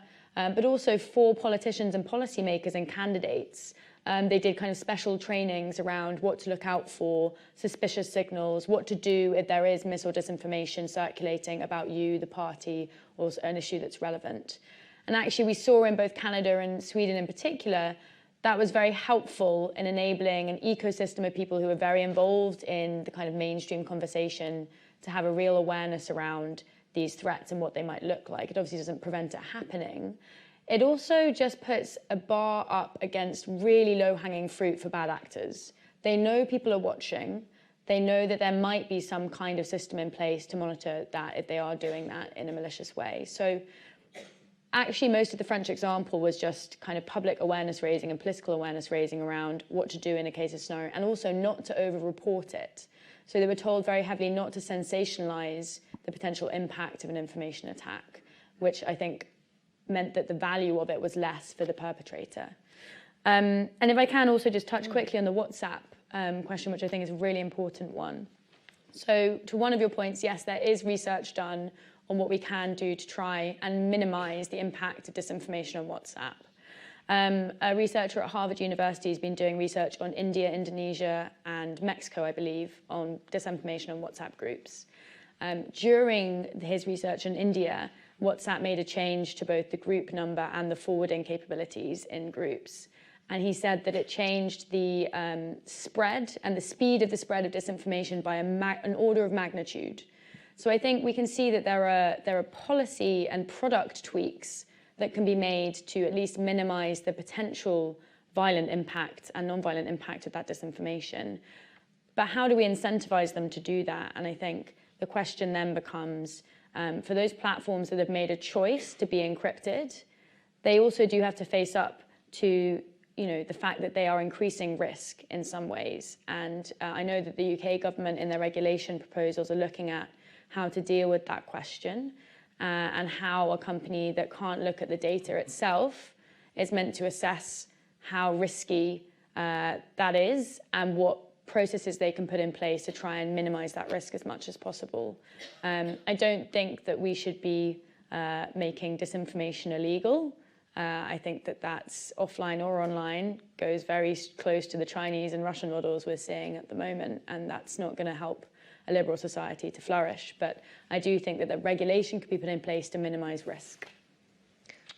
but also for politicians and policymakers and candidates. They did kind of special trainings around what to look out for, suspicious signals, what to do if there is mis or disinformation circulating about you, the party, or an issue that's relevant. And actually we saw in both Canada and Sweden in particular that was very helpful in enabling an ecosystem of people who are very involved in the kind of mainstream conversation to have a real awareness around these threats and what they might look like. It obviously doesn't prevent it happening. It also just puts a bar up against really low-hanging fruit for bad actors. They know people are watching. They know that there might be some kind of system in place to monitor that if they are doing that in a malicious way. So actually, most of the French example was just kind of public awareness raising and political awareness raising around what to do in a case of scenario, and also not to over-report it. So they were told very heavily not to sensationalize the potential impact of an information attack, which I think meant that the value of it was less for the perpetrator. And if I can also just touch quickly on the WhatsApp question, which I think is a really important one. So to one of your points, yes, there is research done on what we can do to try and minimize the impact of disinformation on WhatsApp. A researcher at Harvard University has been doing research on India, Indonesia, and Mexico, I believe, on disinformation on WhatsApp groups. During his research in India, WhatsApp made a change to both the group number and the forwarding capabilities in groups. And he said that it changed the spread and the speed of the spread of disinformation by an order of magnitude. So I think we can see that there are policy and product tweaks that can be made to at least minimize the potential violent impact and non-violent impact of that disinformation. But how do we incentivize them to do that? And I think the question then becomes, for those platforms that have made a choice to be encrypted, they also do have to face up to the fact that they are increasing risk in some ways. And I know that the UK government in their regulation proposals are looking at how to deal with that question and how a company that can't look at the data itself is meant to assess how risky that is and what processes they can put in place to try and minimize that risk as much as possible. I don't think that we should be making disinformation illegal. I think that that's offline or online goes very close to the Chinese and Russian models we're seeing at the moment, and that's not going to help a liberal society to flourish. But I do think that the regulation could be put in place to minimize risk.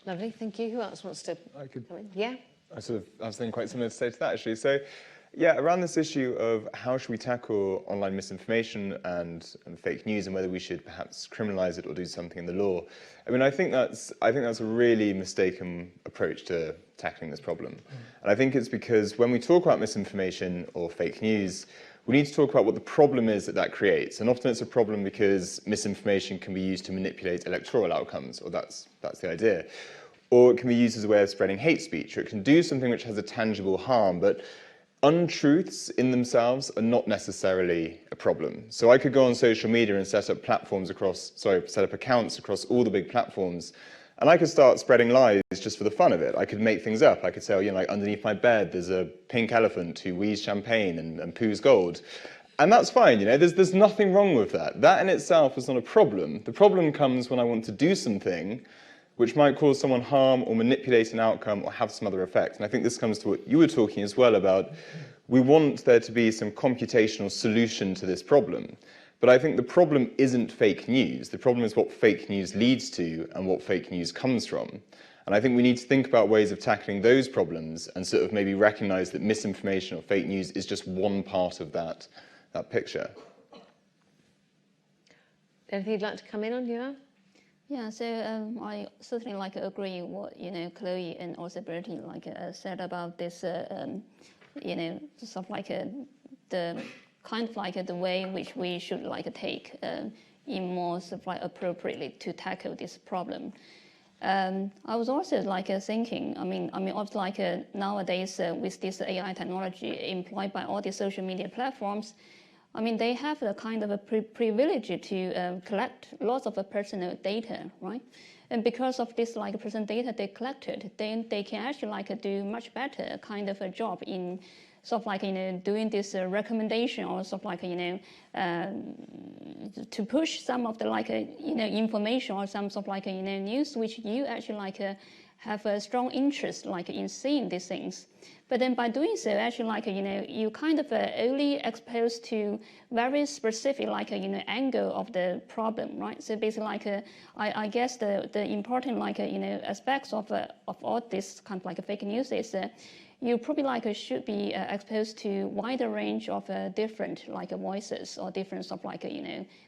Lovely, thank you. Who else wants to come in? Yeah? I have something quite similar to say to that, actually. So, yeah, around this issue of how should we tackle online misinformation and fake news, and whether we should perhaps criminalize it or do something in the law. I mean, I think that's a really mistaken approach to tackling this problem. And I think it's because when we talk about misinformation or fake news, we need to talk about what the problem is that creates. And often it's a problem because misinformation can be used to manipulate electoral outcomes, or that's the idea. Or it can be used as a way of spreading hate speech, or it can do something which has a tangible harm. But untruths in themselves are not necessarily a problem. So I could go on social media and set up accounts across all the big platforms, and I could start spreading lies just for the fun of it. I could make things up. I could say, like underneath my bed, there's a pink elephant who wheezes champagne and poos gold. And that's fine, there's nothing wrong with that. That in itself is not a problem. The problem comes when I want to do something which might cause someone harm or manipulate an outcome or have some other effect. And I think this comes to what you were talking as well about. We want there to be some computational solution to this problem. But I think the problem isn't fake news. The problem is what fake news leads to and what fake news comes from. And I think we need to think about ways of tackling those problems and sort of maybe recognize that misinformation or fake news is just one part of that picture. Anything you'd like to come in on, Yulan? Yeah, so I certainly agree what Chloe and also Bertie said about this the the way in which we should take in more appropriately to tackle this problem. I was also thinking, nowadays with this AI technology employed by all the social media platforms, they have a kind of a privilege to collect lots of personal data, right? And because of this personal data they collected, then they can actually do much better kind of a job in doing this recommendation or to push some of the information or some news which you actually have a strong interest in seeing these things. But then by doing so, actually, like, you kind of only exposed to very specific, like, angle of the problem, right? So basically, like, I guess the important, like, aspects of all this kind of like fake news is you probably like should be exposed to wider range of different like voices or different of like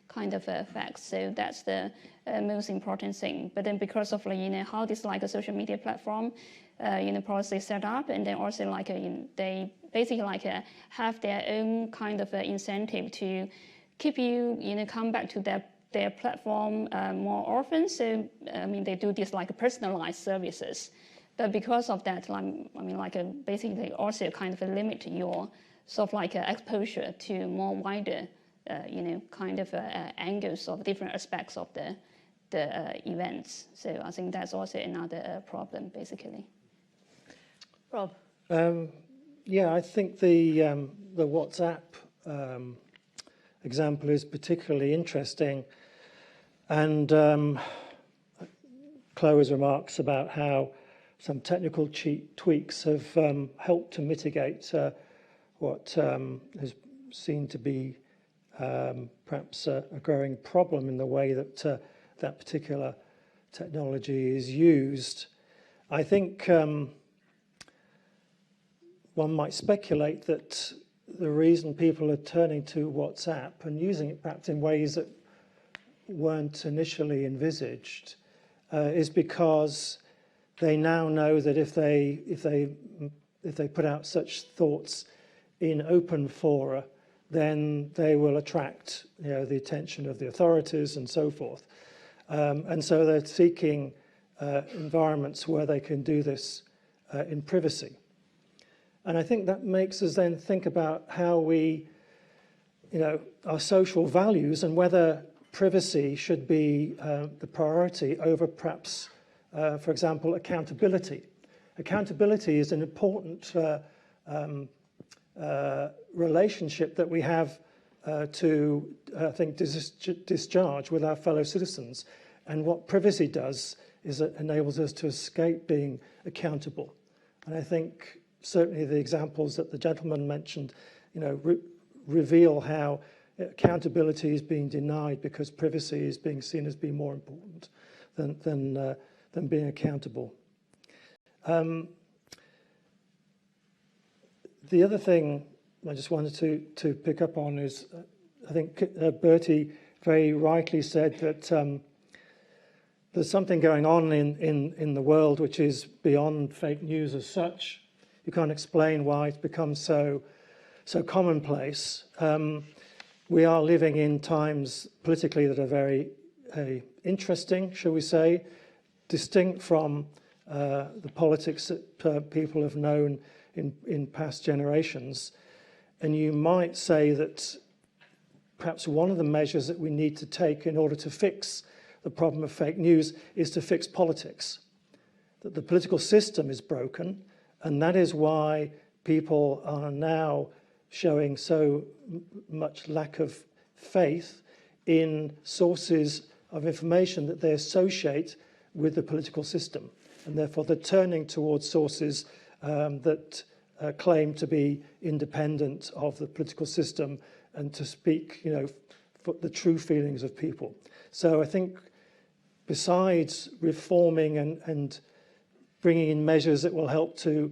kind of facts. So that's the most important thing. But then because of like how this like a social media platform policy set up, and then also like they basically like have their own kind of incentive to keep you come back to their platform more often. So I mean they do this like personalized services. But because of that, I mean, like basically also kind of limit your sort of like exposure to more wider, kind of angles of different aspects of the events. So I think that's also another problem, basically. Rob? Yeah, I think the WhatsApp example is particularly interesting, and Chloe's remarks about how some technical tweaks have helped to mitigate what has seemed to be perhaps a growing problem in the way that that particular technology is used. I think one might speculate that the reason people are turning to WhatsApp and using it perhaps in ways that weren't initially envisaged is because they now know that if they put out such thoughts in open fora, then they will attract the attention of the authorities and so forth. And so they're seeking environments where they can do this in privacy. And I think that makes us then think about how we, our social values and whether privacy should be the priority over perhaps for example, accountability. Accountability is an important relationship that we have to, I think, discharge with our fellow citizens. And what privacy does is it enables us to escape being accountable. And I think certainly the examples that the gentleman mentioned, reveal how accountability is being denied because privacy is being seen as being more important than being accountable. The other thing I just wanted to pick up on is, I think Bertie very rightly said that there's something going on in the world which is beyond fake news as such. You can't explain why it's become so commonplace. We are living in times politically that are very interesting, shall we say, distinct from the politics that people have known in past generations. And you might say that perhaps one of the measures that we need to take in order to fix the problem of fake news is to fix politics. That the political system is broken, and that is why people are now showing so much lack of faith in sources of information that they associate with the political system, and therefore they're turning towards sources that claim to be independent of the political system and to speak, for the true feelings of people. So I think besides reforming and bringing in measures that will help to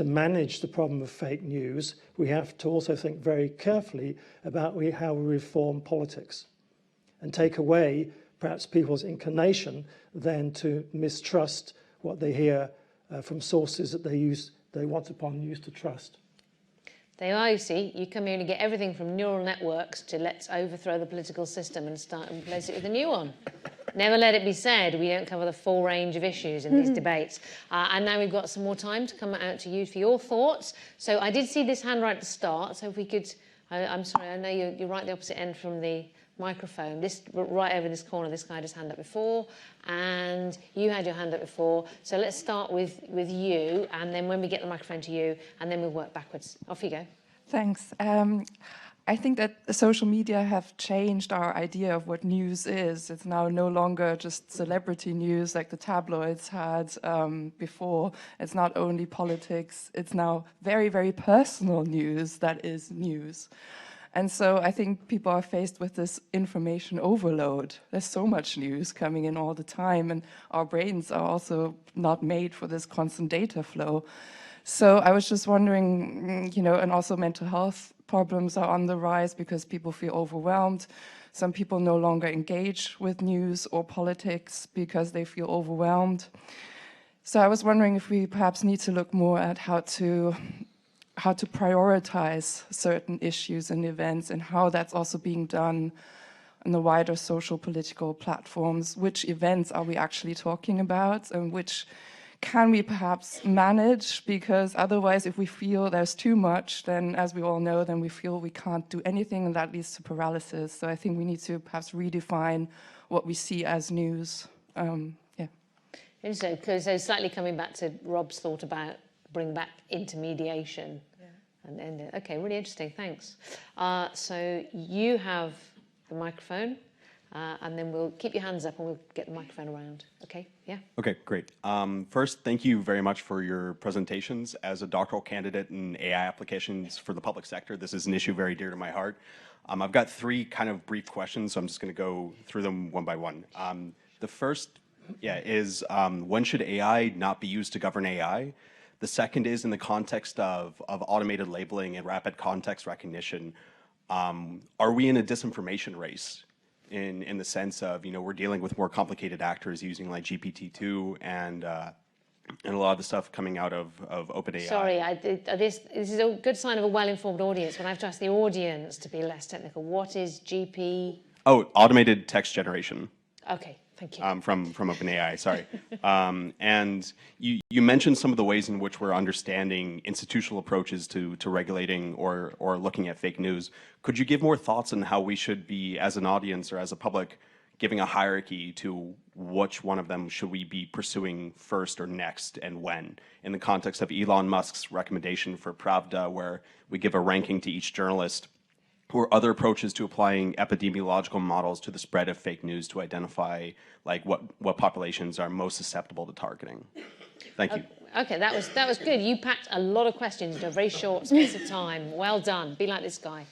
manage the problem of fake news, we have to also think very carefully about how we reform politics and take away perhaps people's inclination then to mistrust what they hear from sources that they once upon used to trust. There you are, you see. You come here and get everything from neural networks to let's overthrow the political system and start and replace it with a new one. Never let it be said we don't cover the full range of issues in these debates. And now we've got some more time to come out to you for your thoughts. So I did see this hand right at the start, so if we could... I'm sorry, I know you're right at the opposite end from the microphone. This right over this corner, this guy had his hand up before, and you had your hand up before. So let's start with you, and then when we get the microphone to you, and then we'll work backwards. Off you go. Thanks. I think that social media have changed our idea of what news is. It's now no longer just celebrity news like the tabloids had before. It's not only politics. It's now very, very personal news that is news. And so I think people are faced with this information overload. There's so much news coming in all the time, and our brains are also not made for this constant data flow. So I was just wondering, you know, and also mental health problems are on the rise because people feel overwhelmed. Some people no longer engage with news or politics because they feel overwhelmed. So I was wondering if we perhaps need to look more at how to prioritize certain issues and events, and how that's also being done on the wider social political platforms. Which events are we actually talking about, and which can we perhaps manage? Because otherwise, if we feel there's too much, then as we all know, then we feel we can't do anything, and that leads to paralysis. So I think we need to perhaps redefine what we see as news. Yeah. Interesting. So slightly coming back to Rob's thought about bring back intermediation. Yeah. And okay, really interesting. Thanks. So you have the microphone. And then we'll keep your hands up and we'll get the microphone around. Okay, yeah? Okay, great. First, thank you very much for your presentations. As a doctoral candidate in AI applications for the public sector, this is an issue very dear to my heart. I've got 3 kind of brief questions, so I'm just going to go through them one by one. The first is when should AI not be used to govern AI? The second is in the context of automated labeling and rapid context recognition, are we in a disinformation race? In the sense of, you know, we're dealing with more complicated actors using like GPT-2 and a lot of the stuff coming out of OpenAI. Sorry, this is a good sign of a well-informed audience when I have to ask the audience to be less technical. What is GP? Oh, automated text generation. Okay, thank you. From OpenAI, sorry. And you mentioned some of the ways in which we're understanding institutional approaches to regulating or looking at fake news. Could you give more thoughts on how we should be, as an audience or as a public, giving a hierarchy to which one of them should we be pursuing first or next and when? In the context of Elon Musk's recommendation for Pravda, where we give a ranking to each journalist, or other approaches to applying epidemiological models to the spread of fake news to identify like what populations are most susceptible to targeting. Thank you. Okay, that was good. You packed a lot of questions into a very short space of time. Well done. Be like this guy,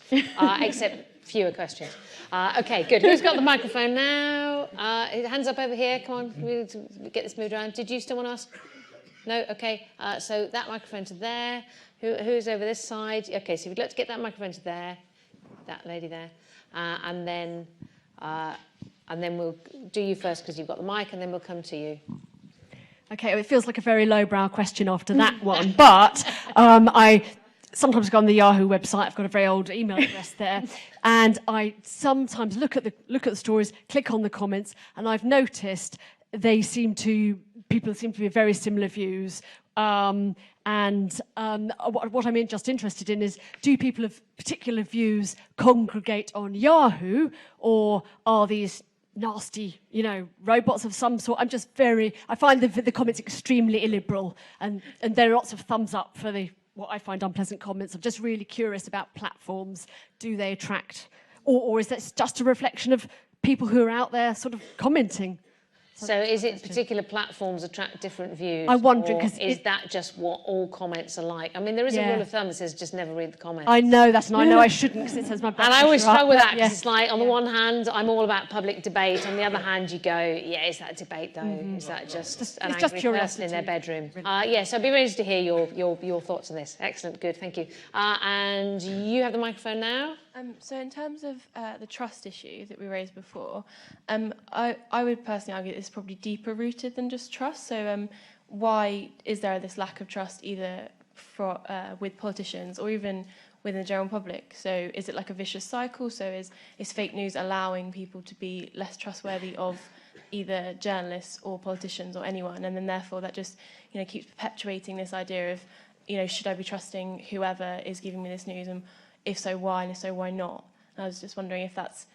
except fewer questions. Okay, good. Who's got the microphone now? Hands up over here. Come on, we need to get this moved around. Did you still want to ask? No? Okay. So that microphone to there. Who's over this side? Okay, so we'd like to get that microphone to there. That lady there, and then we'll do you first because you've got the mic, and then we'll come to you. Okay, it feels like a very lowbrow question after that one, but I sometimes go on the Yahoo website. I've got a very old email address there, and I sometimes look at the stories, click on the comments, and I've noticed people seem to be very similar views. What I'm just interested in is, do people of particular views congregate on Yahoo, or are these nasty, robots of some sort? I find the comments extremely illiberal, and there are lots of thumbs up for what I find unpleasant comments. I'm just really curious about platforms. Do they attract, or is that just a reflection of people who are out there sort of commenting? So is it particular platforms attract different views? I wonder, because is that just what all comments are like? I mean, there is a rule of thumb that says just never read the comments. I know that, and I know I shouldn't because it says my blood And I always pressure struggle with up, that because it's like, on the one hand, I'm all about public debate. On the other hand, you go, is that a debate though? Is that just an angry person in their bedroom? So I'd be ready to hear your thoughts on this. Excellent, good, thank you. And you have the microphone now. So in terms of the trust issue that we raised before, I would personally argue that it's probably deeper rooted than just trust. So why is there this lack of trust either with politicians or even within the general public? So is it like a vicious cycle? So is fake news allowing people to be less trustworthy of either journalists or politicians or anyone? And then therefore that just keeps perpetuating this idea of, should I be trusting whoever is giving me this news? And if so, why? And if so, why not? And I was just wondering if that's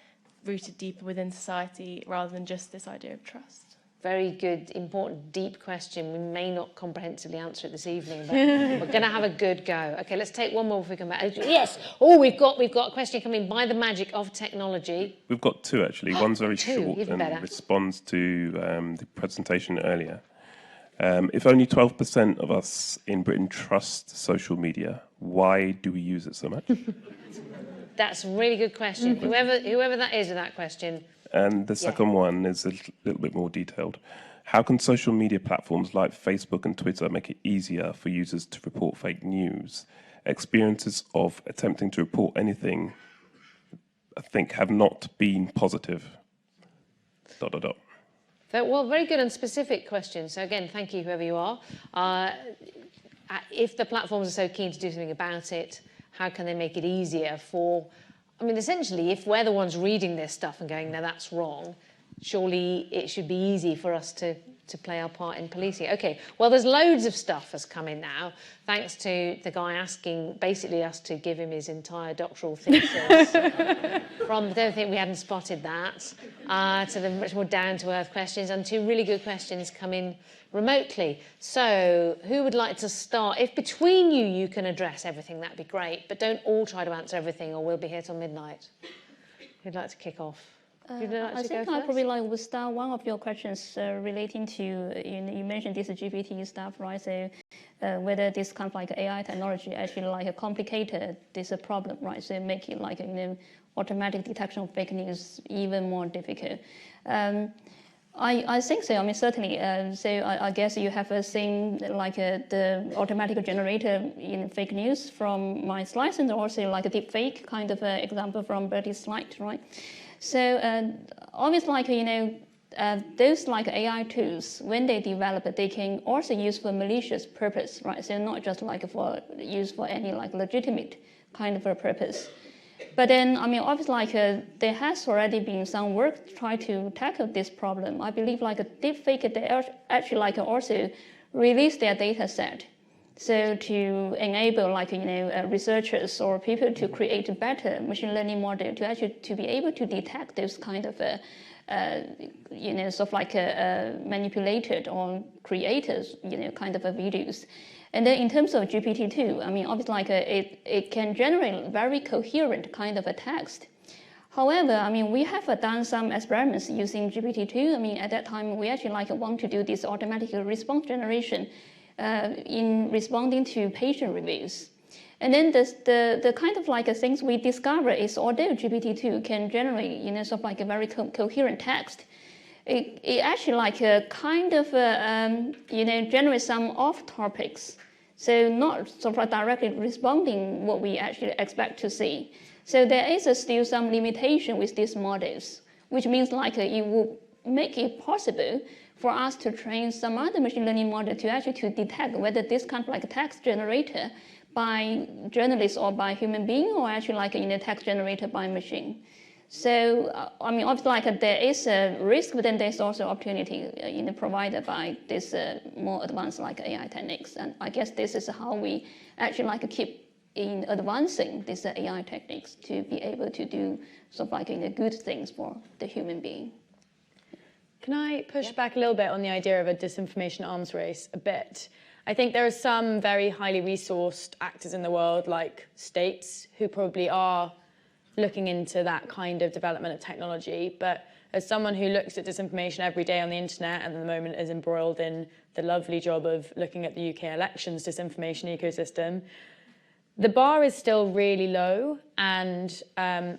rooted deeper within society rather than just this idea of trust. very good, important, deep question. We may not comprehensively answer it this evening, but we're going to have a good go. Okay, let's take one more before we come back. Yes. Oh, we've got a question coming by the magic of technology. We've got two, actually. One's very short even and better. responds to the presentation earlier. If only 12% of us in Britain trust social media, why do we use it so much? That's a really good question. Whoever that is with that question. And the second one is a little bit more detailed. How can social media platforms like Facebook and Twitter make it easier for users to report fake news? Experiences of attempting to report anything, I think, have not been positive. ... Well, very good and specific question. So again, thank you, whoever you are. If the platforms are so keen to do something about it, how can they make it easier for... I mean, essentially, if we're the ones reading this stuff and going, no, that's wrong, surely it should be easy for us to play our part in policing. Okay, well, there's loads of stuff has come in now, thanks to the guy asking basically us to give him his entire doctoral thesis. From, I don't think we hadn't spotted that, to the much more down-to-earth questions, and two really good questions come in remotely. So who would like to start? If between you can address everything, that'd be great, but don't all try to answer everything or we'll be here till midnight. Who'd like to kick off? I think I probably will start one of your questions relating to, you mentioned this GPT stuff, right? So whether this kind of like AI technology actually like complicated this problem, right? So make it like, automatic detection of fake news even more difficult. I think so. I mean, certainly. So I guess you have seen like the automatic generator in fake news from my slides, and also like a deep fake kind of example from Bertie's slide, right? So obviously, those like AI tools, when they develop, they can also use for malicious purpose, right? So not just like for use for any like legitimate kind of a purpose. But then, I mean, obviously, like there has already been some work to try to tackle this problem. I believe like a deepfake, they actually like also release their data set. So to enable like, researchers or people to create a better machine learning model to actually to be able to detect those kind of, sort of like manipulated or created, kind of videos. And then in terms of GPT-2, I mean, obviously like it can generate very coherent kind of a text. However, I mean, we have done some experiments using GPT-2. I mean, at that time, we actually like want to do this automatic response generation in responding to patient reviews. And then the kind of like things we discover is although GPT-2 can generate, sort of like a very coherent text, it actually like kind of, generates some off topics. So not sort of directly responding what we actually expect to see. So there is still some limitation with these models, which means like it will make it possible for us to train some other machine learning model to actually to detect whether this kind of like text generator by journalists or by human being, or actually like text generated by machine. So I mean, obviously like there is a risk, but then there's also opportunity provided by this more advanced like AI techniques. And I guess this is how we actually like keep in advancing these AI techniques to be able to do sort of like good things for the human being. Can I push back a little bit on the idea of a disinformation arms race a bit? I think there are some very highly resourced actors in the world, like states, who probably are looking into that kind of development of technology. But as someone who looks at disinformation every day on the internet and at the moment is embroiled in the lovely job of looking at the UK elections disinformation ecosystem, the bar is still really low. And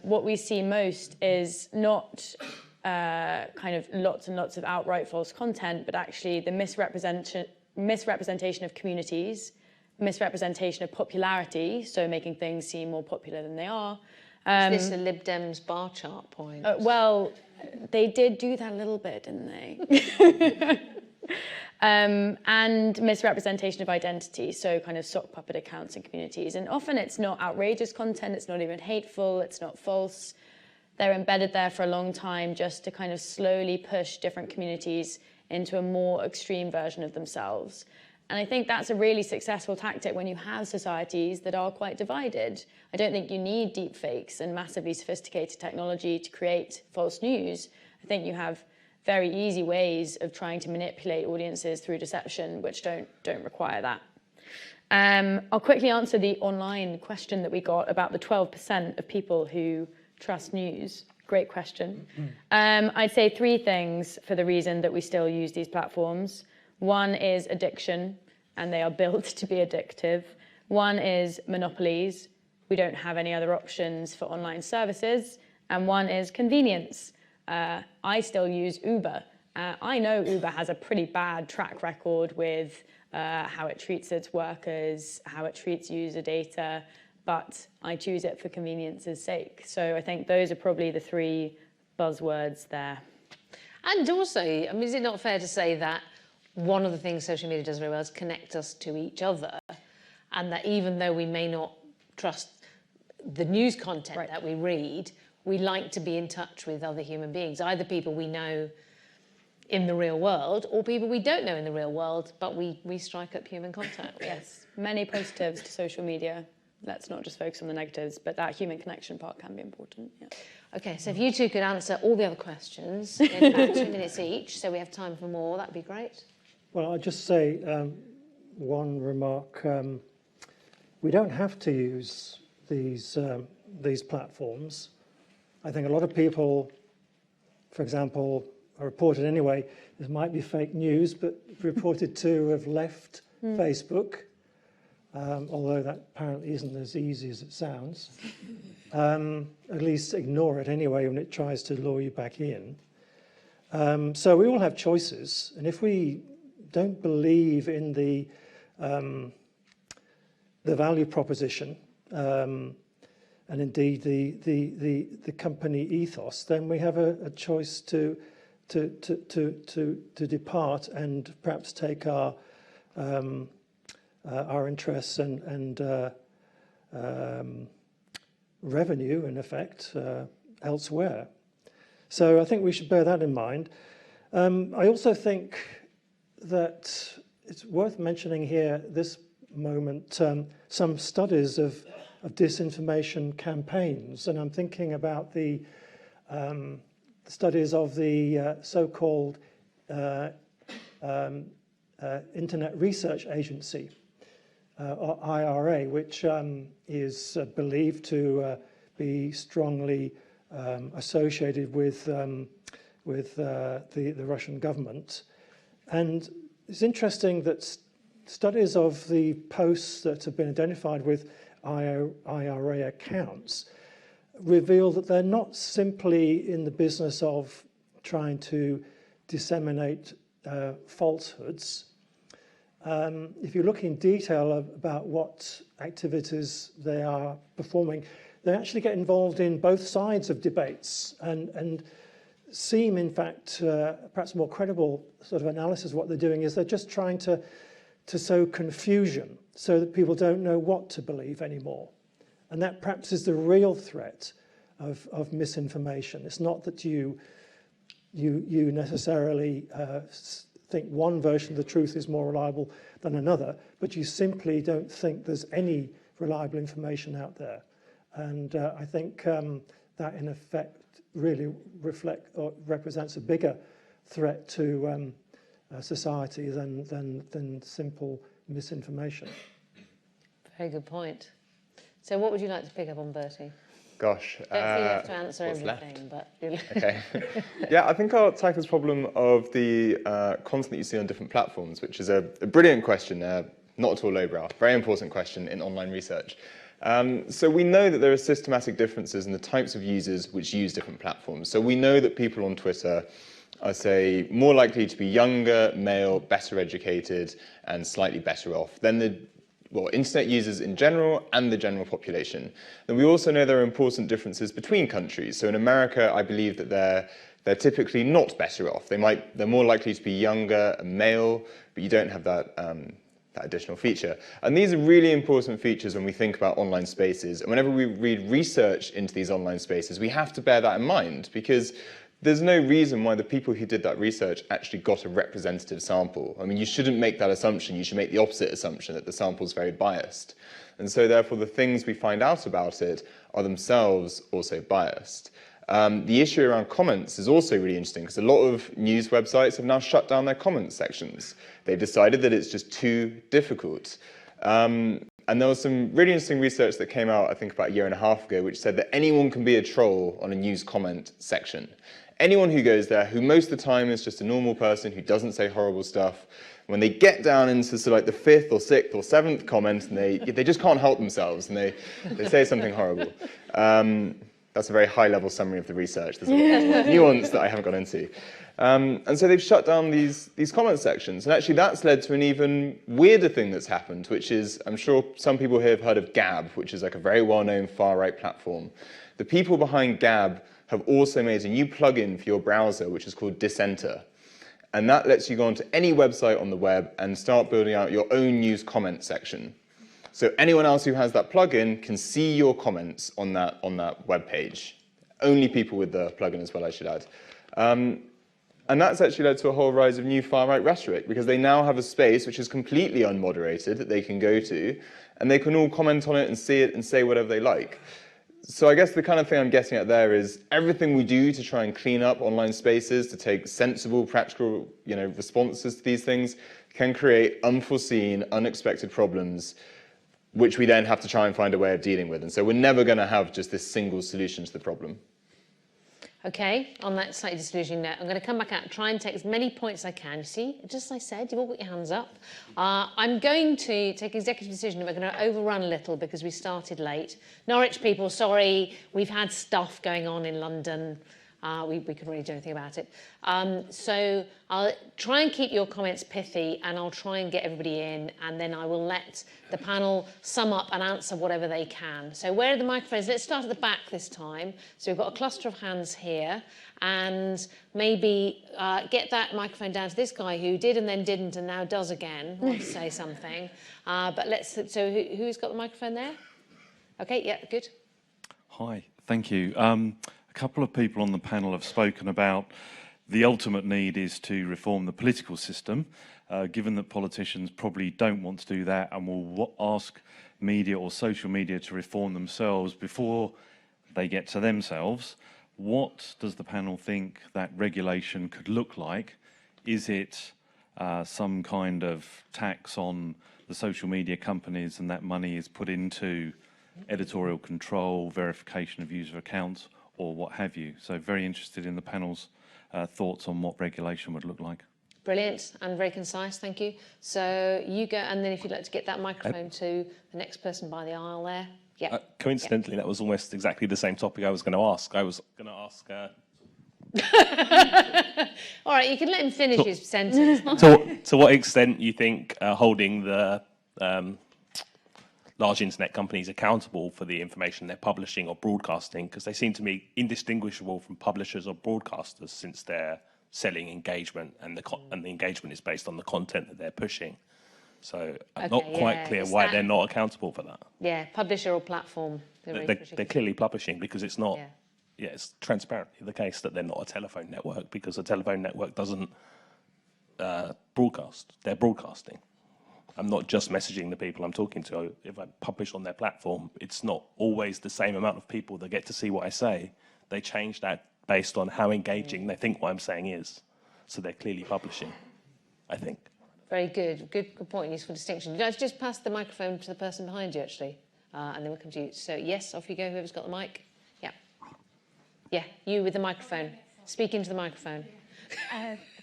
what we see most is not kind of lots and lots of outright false content, but actually the misrepresentation of communities, misrepresentation of popularity, so making things seem more popular than they are. Is this a Lib Dems bar chart point? Well, they did do that a little bit, didn't they? And misrepresentation of identity, so kind of sock puppet accounts in communities. And often it's not outrageous content, it's not even hateful, it's not false. They're embedded there for a long time just to kind of slowly push different communities into a more extreme version of themselves. And I think that's a really successful tactic when you have societies that are quite divided. I don't think you need deep fakes and massively sophisticated technology to create false news. I think you have very easy ways of trying to manipulate audiences through deception, which don't require that. I'll quickly answer the online question that we got about the 12% of people who trust news. Great question. I'd say 3 things for the reason that we still use these platforms. One is addiction, and they are built to be addictive. One is monopolies. We don't have any other options for online services. And one is convenience. I still use Uber. I know Uber has a pretty bad track record with how it treats its workers, how it treats user data, but I choose it for convenience's sake. So I think those are probably the 3 buzzwords there. And also, I mean, is it not fair to say that one of the things social media does very well is connect us to each other, and that even though we may not trust the news content that we read, we like to be in touch with other human beings, either people we know in the real world or people we don't know in the real world, but we strike up human contact with. Yes, many positives to social media. Let's not just focus on the negatives, but that human connection part can be important. Yeah. Okay, so if you two could answer all the other questions in about 2 minutes each, so we have time for more, that'd be great. Well, I'll just say one remark. We don't have to use these platforms. I think a lot of people, for example, are reported anyway, this might be fake news, but reported to have left Facebook, although that apparently isn't as easy as it sounds. At least ignore it anyway when it tries to lure you back in. So we all have choices, and if we don't believe in the value proposition, and indeed the company ethos, then we have a choice to depart and perhaps take our interests and revenue, in effect, elsewhere. So I think we should bear that in mind. I also think that it's worth mentioning here this moment some studies of disinformation campaigns, and I'm thinking about the studies of the so-called Internet Research Agency, or IRA, which is believed to be strongly associated with the Russian government. And it's interesting that studies of the posts that have been identified with IRA accounts reveal that they're not simply in the business of trying to disseminate falsehoods. If you look in detail about what activities they are performing, they actually get involved in both sides of debates and seem, in fact, perhaps more credible sort of analysis of what they're doing is they're just trying to sow confusion so that people don't know what to believe anymore. And that perhaps is the real threat of misinformation. It's not that you necessarily think one version of the truth is more reliable than another, but you simply don't think there's any reliable information out there. And I think that in effect really represents a bigger threat to society than simple misinformation. Very good point. So what would you like to pick up on, Bertie? Gosh. Don't feel you have to answer what's everything, left? but... Okay. Yeah, I think I'll tackle this problem of the content that you see on different platforms, which is a brilliant question, not at all lowbrow, very important question in online research. So we know that there are systematic differences in the types of users which use different platforms. So we know that people on Twitter are, say, more likely to be younger, male, better educated, and slightly better off than the internet users in general and the general population. And we also know there are important differences between countries. So in America, I believe that they're typically not better off. They're more likely to be younger and male, but you don't have that additional feature. And these are really important features when we think about online spaces. And whenever we read research into these online spaces, we have to bear that in mind, because there's no reason why the people who did that research actually got a representative sample. I mean, you shouldn't make that assumption. You should make the opposite assumption, that the sample is very biased. And so therefore, the things we find out about it are themselves also biased. The issue around comments is also really interesting because a lot of news websites have now shut down their comments sections. They've decided that it's just too difficult. And there was some really interesting research that came out, I think, about a year and a half ago, which said that anyone can be a troll on a news comment section. Anyone who goes there, who most of the time is just a normal person who doesn't say horrible stuff, when they get down into sort of like the 5th or 6th or 7th comment, and they just can't help themselves, and they say something horrible. That's a very high-level summary of the research. There's a lot of nuance that I haven't got into. And so they've shut down these comment sections. And actually that's led to an even weirder thing that's happened, which is, I'm sure some people here have heard of Gab, which is like a very well-known far-right platform. The people behind Gab have also made a new plugin for your browser, which is called Dissenter. And that lets you go onto any website on the web and start building out your own news comment section. So anyone else who has that plugin can see your comments on that web page. Only people with the plugin as well, I should add. And that's actually led to a whole rise of new far-right rhetoric, because they now have a space which is completely unmoderated that they can go to, and they can all comment on it and see it and say whatever they like. So I guess the kind of thing I'm getting at there is everything we do to try and clean up online spaces, to take sensible, practical, responses to these things, can create unforeseen, unexpected problems, which we then have to try and find a way of dealing with. And so we're never going to have just this single solution to the problem. Okay, on that slightly disillusioning note, I'm going to come back out and try and take as many points as I can. You see, just as I said, you've all got your hands up. I'm going to take an executive decision that we're going to overrun a little because we started late. Norwich people, sorry, we've had stuff going on in London. We couldn't really do anything about it. So I'll try and keep your comments pithy, and I'll try and get everybody in, and then I will let the panel sum up and answer whatever they can. So where are the microphones? Let's start at the back this time. So we've got a cluster of hands here, and maybe get that microphone down to this guy who did and then didn't and now does again, want to say something. But so who's got the microphone there? Okay, yeah, good. Hi, thank you. A couple of people on the panel have spoken about the ultimate need is to reform the political system, given that politicians probably don't want to do that and will ask media or social media to reform themselves before they get to themselves. What does the panel think that regulation could look like? Is it some kind of tax on the social media companies and that money is put into editorial control, verification of user accounts, or what have you? So very interested in the panel's thoughts on what regulation would look like. Brilliant and very concise, thank you. So you go, and then if you'd like to get that microphone to the next person by the aisle there. Yeah. Coincidentally, that was almost exactly the same topic I was going to ask. I was going to ask... All right, you can let him finish his sentence. To what extent you think holding the large internet companies accountable for the information they're publishing or broadcasting, because they seem to me indistinguishable from publishers or broadcasters since they're selling engagement, and the engagement is based on the content that they're pushing. So I'm not quite clear why they're not accountable for that. Yeah, publisher or platform. They're clearly publishing, because it's not... Yeah, it's transparently the case that they're not a telephone network, because a telephone network doesn't broadcast. They're broadcasting. I'm not just messaging the people I'm talking to. If I publish on their platform, it's not always the same amount of people that get to see what I say. They change that based on how engaging they think what I'm saying is. So they're clearly publishing, I think. Very good. Good point, useful distinction. You guys just pass the microphone to the person behind you, actually, and then we'll come to you. So, yes, off you go, whoever's got the mic. Yeah. Yeah, you with the microphone. Speak into the microphone.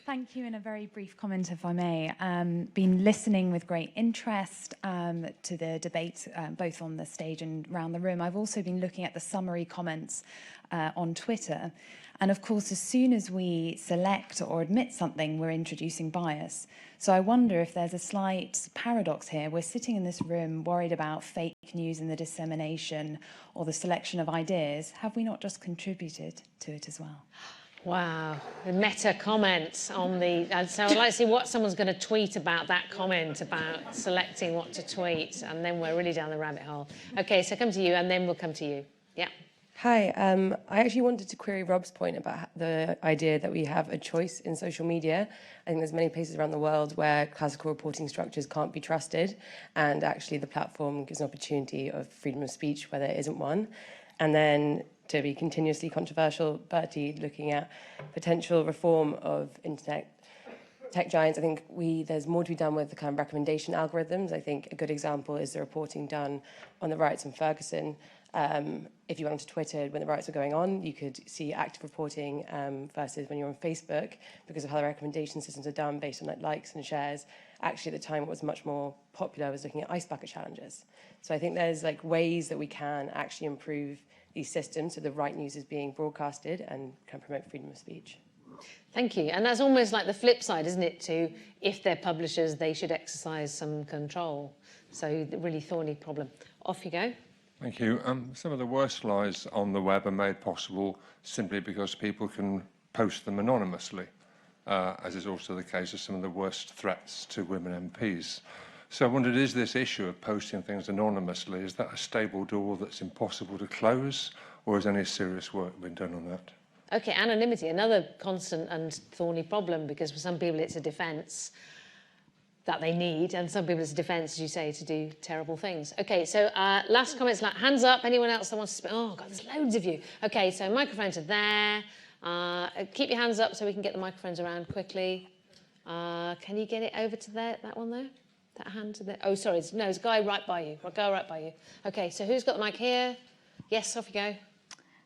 Thank you. In a very brief comment, if I may. Been listening with great interest to the debate, both on the stage and around the room. I've also been looking at the summary comments on Twitter. And of course, as soon as we select or admit something, we're introducing bias. So I wonder if there's a slight paradox here. We're sitting in this room worried about fake news and the dissemination or the selection of ideas. Have we not just contributed to it as well? Wow, a meta comment on the... So I'd like to see what someone's going to tweet about that comment about selecting what to tweet, and then we're really down the rabbit hole. OK, so come to you, and then we'll come to you. Yeah. Hi, I actually wanted to query Rob's point about the idea that we have a choice in social media. I think there's many places around the world where classical reporting structures can't be trusted, and actually the platform gives an opportunity of freedom of speech where there isn't one. And then to be continuously controversial. Bertie looking at potential reform of internet tech giants. I think there's more to be done with the kind of recommendation algorithms. I think a good example is the reporting done on the riots in Ferguson. If you went onto Twitter when the riots were going on, you could see active reporting versus when you're on Facebook, because of how the recommendation systems are done based on like likes and shares. Actually, at the time, what was much more popular was looking at ice bucket challenges. So I think there's like ways that we can actually improve these systems so the right news is being broadcasted and can promote freedom of speech. Thank you. And that's almost like the flip side, isn't it, to if they're publishers, they should exercise some control. So the really thorny problem. Off you go. Thank you. Some of the worst lies on the web are made possible simply because people can post them anonymously, as is also the case of some of the worst threats to women MPs. So I wondered, is this issue of posting things anonymously, is that a stable door that's impossible to close, or has any serious work been done on that? Okay, anonymity, another constant and thorny problem, because for some people it's a defence that they need, and some people it's a defence, as you say, to do terrible things. Okay, so last comments, like hands up, anyone else that wants to speak? Oh God, there's loads of you. Okay, so microphones are there. Keep your hands up so we can get the microphones around quickly. Can you get it over to there, that one there? That hand to there? Oh, sorry, there's a guy right by you. Okay, so who's got the mic here? Yes, off you go.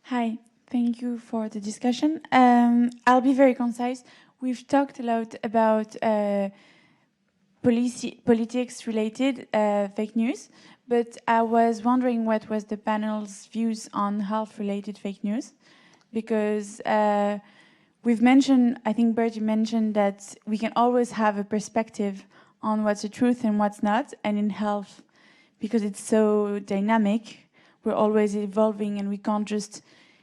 Hi. Thank you for the discussion. I'll be very concise. We've talked a lot about politics-related fake news, but I was wondering what was the panel's views on health-related fake news, because we've mentioned, I think Bertie mentioned that we can always have a perspective on what's the truth and what's not, and in health, because it's so dynamic, we're always evolving and we can't just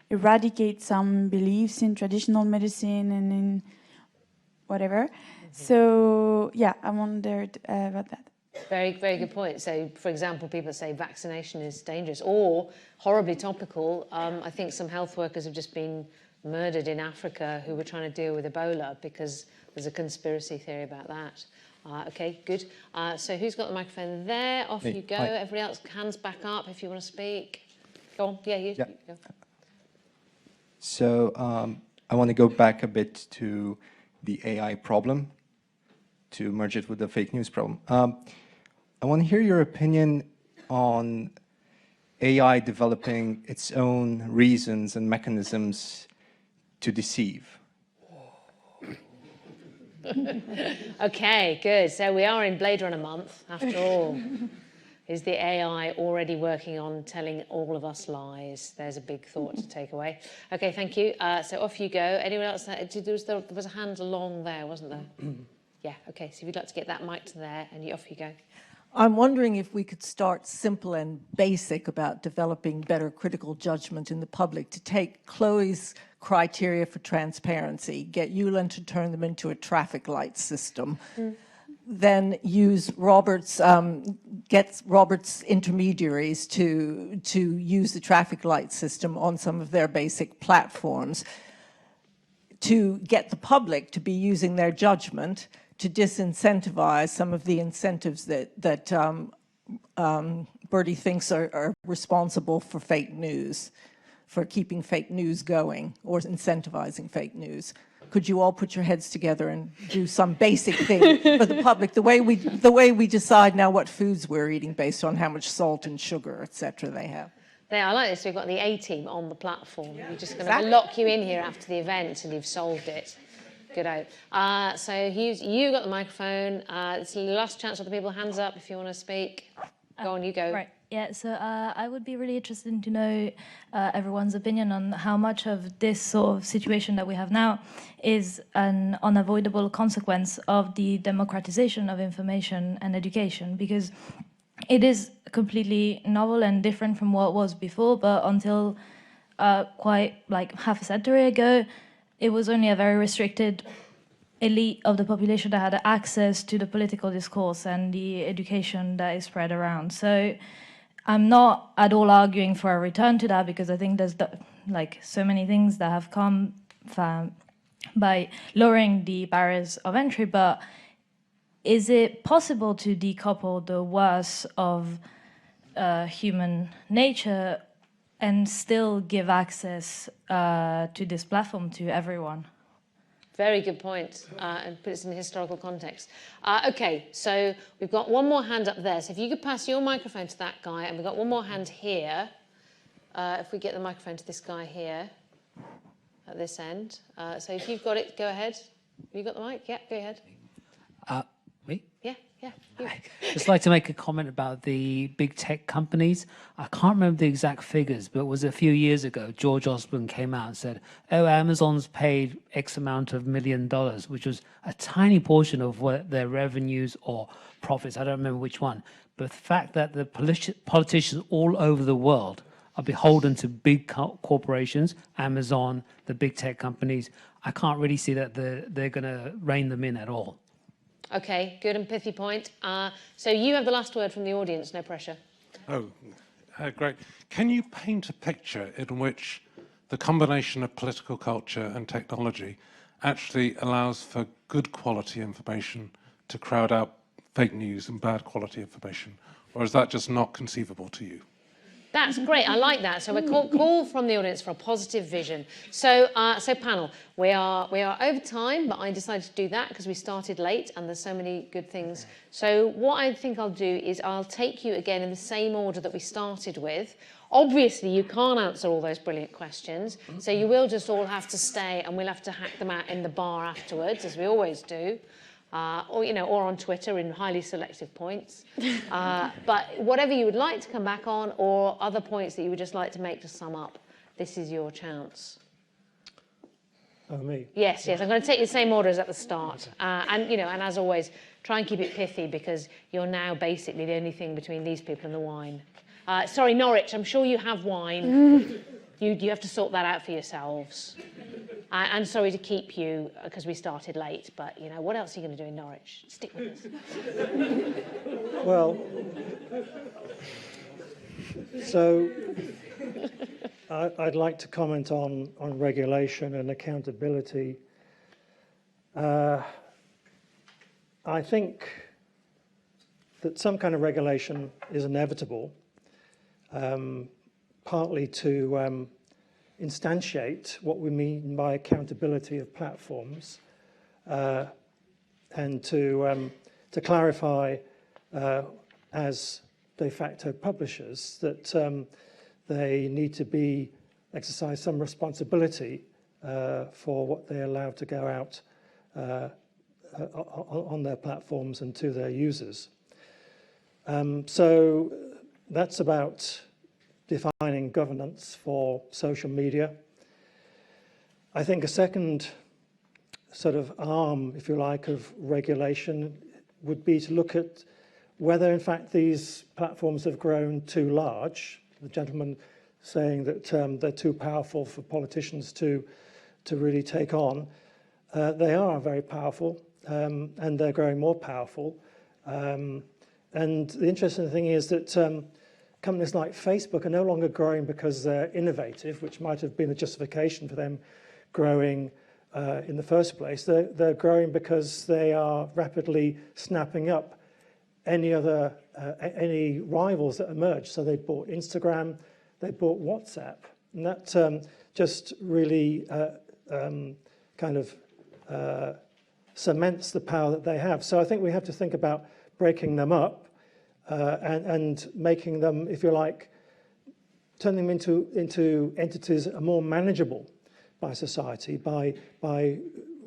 eradicate some beliefs in traditional medicine and in whatever. So, yeah, I wondered about that. Very, very good point. So, for example, people say vaccination is dangerous, or horribly topical. I think some health workers have just been murdered in Africa who were trying to deal with Ebola because there's a conspiracy theory about that. Okay, good. So who's got the microphone there? Off you go. Hi. Everybody else, hands back up if you want to speak. Go on. Yeah, you go. So I want to go back a bit to the AI problem, to merge it with the fake news problem. I want to hear your opinion on AI developing its own reasons and mechanisms to deceive. Okay, good. So we are in Blade Runner month, after all. Is the AI already working on telling all of us lies? There's a big thought to take away. Okay, thank you. So off you go. Anyone else? There was a hand along there, wasn't there? Yeah, okay. So if you'd like to get that mic to there, and off you go. I'm wondering if we could start simple and basic about developing better critical judgment in the public, to take Chloe's criteria for transparency, get Yulan to turn them into a traffic light system, then use Robert's, get Robert's intermediaries to use the traffic light system on some of their basic platforms, to get the public to be using their judgment to disincentivize some of the incentives that Bertie thinks are responsible for fake news, for keeping fake news going or incentivizing fake news. Could you all put your heads together and do some basic thing for the public, the way we decide now what foods we're eating based on how much salt and sugar, etc. they have? I like this. We've got the A-team on the platform. Yeah, we're just going to lock you in here after the event and you've solved it. Good out. So Hughes, you got the microphone. It's the last chance for the people. Hands up if you want to speak. Go on, you go. Right. Yeah, so I would be really interested to know everyone's opinion on how much of this sort of situation that we have now is an unavoidable consequence of the democratization of information and education, because it is completely novel and different from what was before, but until quite like half a century ago, it was only a very restricted elite of the population that had access to the political discourse and the education that is spread around. So I'm not at all arguing for a return to that, because I think there's like so many things that have come by lowering the barriers of entry, but is it possible to decouple the worst of human nature and still give access to this platform to everyone? Very good point, and put it in a historical context. Okay, so we've got one more hand up there. So if you could pass your microphone to that guy, and we've got one more hand here. If we get the microphone to this guy here, at this end. So if you've got it, go ahead. Have you got the mic? Yeah, go ahead. Me? Yeah. You. Just like to make a comment about the big tech companies. I can't remember the exact figures, but it was a few years ago. George Osborne came out and said, "Oh, Amazon's paid X amount of $1 million," which was a tiny portion of what their revenues or profits. I don't remember which one. But the fact that the politicians all over the world are beholden to big corporations, Amazon, the big tech companies, I can't really see that they're going to rein them in at all. Okay, good and pithy point. So you have the last word from the audience, no pressure. Oh, great. Can you paint a picture in which the combination of political culture and technology actually allows for good quality information to crowd out fake news and bad quality information? Or is that just not conceivable to you? That's great. I like that. So we call from the audience for a positive vision. So, panel, we are over time, but I decided to do that because we started late and there's so many good things. So what I think I'll do is I'll take you again in the same order that we started with. Obviously, you can't answer all those brilliant questions, so you will just all have to stay and we'll have to hack them out in the bar afterwards, as we always do. Or on Twitter in highly selective points. But whatever you would like to come back on, or other points that you would just like to make to sum up, this is your chance. Oh, me? Yes. I'm going to take you the same order as at the start. And as always, try and keep it pithy because you're now basically the only thing between these people and the wine. Sorry, Norwich, I'm sure you have wine. You have to sort that out for yourselves. And sorry to keep you, because we started late, but, what else are you going to do in Norwich? Stick with us. Well, so I'd like to comment on regulation and accountability. I think that some kind of regulation is inevitable, partly to instantiate what we mean by accountability of platforms, and to clarify as de facto publishers that they need to exercise some responsibility for what they're allowed to go out on their platforms and to their users. So that's about defining governance for social media. I think a second sort of arm, if you like, of regulation would be to look at whether, in fact, these platforms have grown too large. The gentleman saying that they're too powerful for politicians to really take on. They are very powerful, and they're growing more powerful. And the interesting thing is that companies like Facebook are no longer growing because they're innovative, which might have been a justification for them growing in the first place. They're growing because they are rapidly snapping up any rivals that emerge. So they bought Instagram, they bought WhatsApp, and that just really kind of cements the power that they have. So I think we have to think about breaking them up and making them, if you like, turning them into entities that are more manageable by society by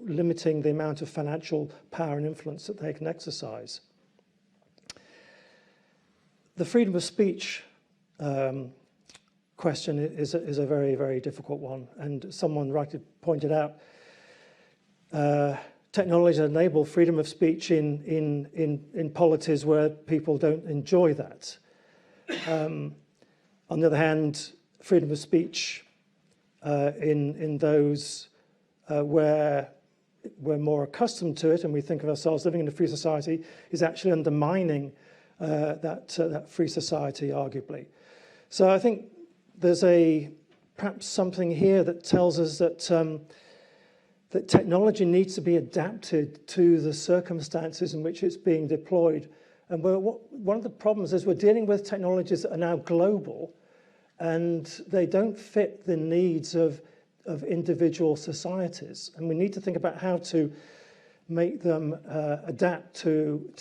limiting the amount of financial power and influence that they can exercise. The freedom of speech question is a very, very difficult one, and someone rightly pointed out technology enable freedom of speech in polities where people don't enjoy that. On the other hand, freedom of speech in those where we're more accustomed to it and we think of ourselves living in a free society is actually undermining that free society, arguably. So I think there's perhaps something here that tells us that that technology needs to be adapted to the circumstances in which it's being deployed. And one of the problems is we're dealing with technologies that are now global, and they don't fit the needs of individual societies. And we need to think about how to make them adapt to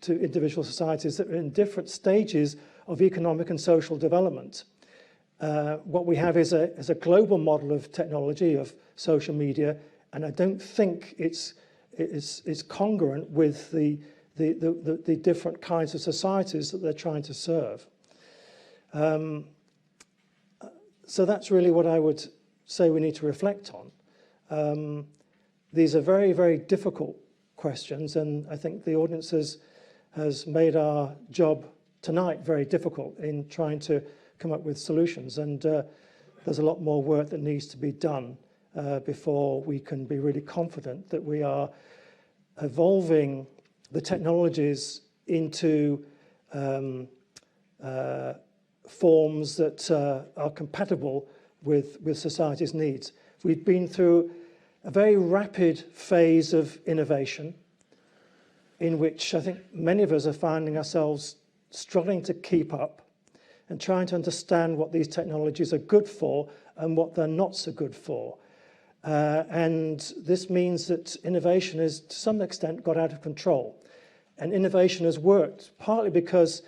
individual societies that are in different stages of economic and social development. What we have is a global model of technology, of social media, and I don't think it's congruent with the different kinds of societies that they're trying to serve. So that's really what I would say we need to reflect on. These are very, very difficult questions, and I think the audience has made our job tonight very difficult in trying to come up with solutions. And there's a lot more work that needs to be done before we can be really confident that we are evolving the technologies into forms that are compatible with society's needs. We've been through a very rapid phase of innovation in which I think many of us are finding ourselves struggling to keep up and trying to understand what these technologies are good for and what they're not so good for. And this means that innovation has, to some extent, got out of control. And innovation has worked partly because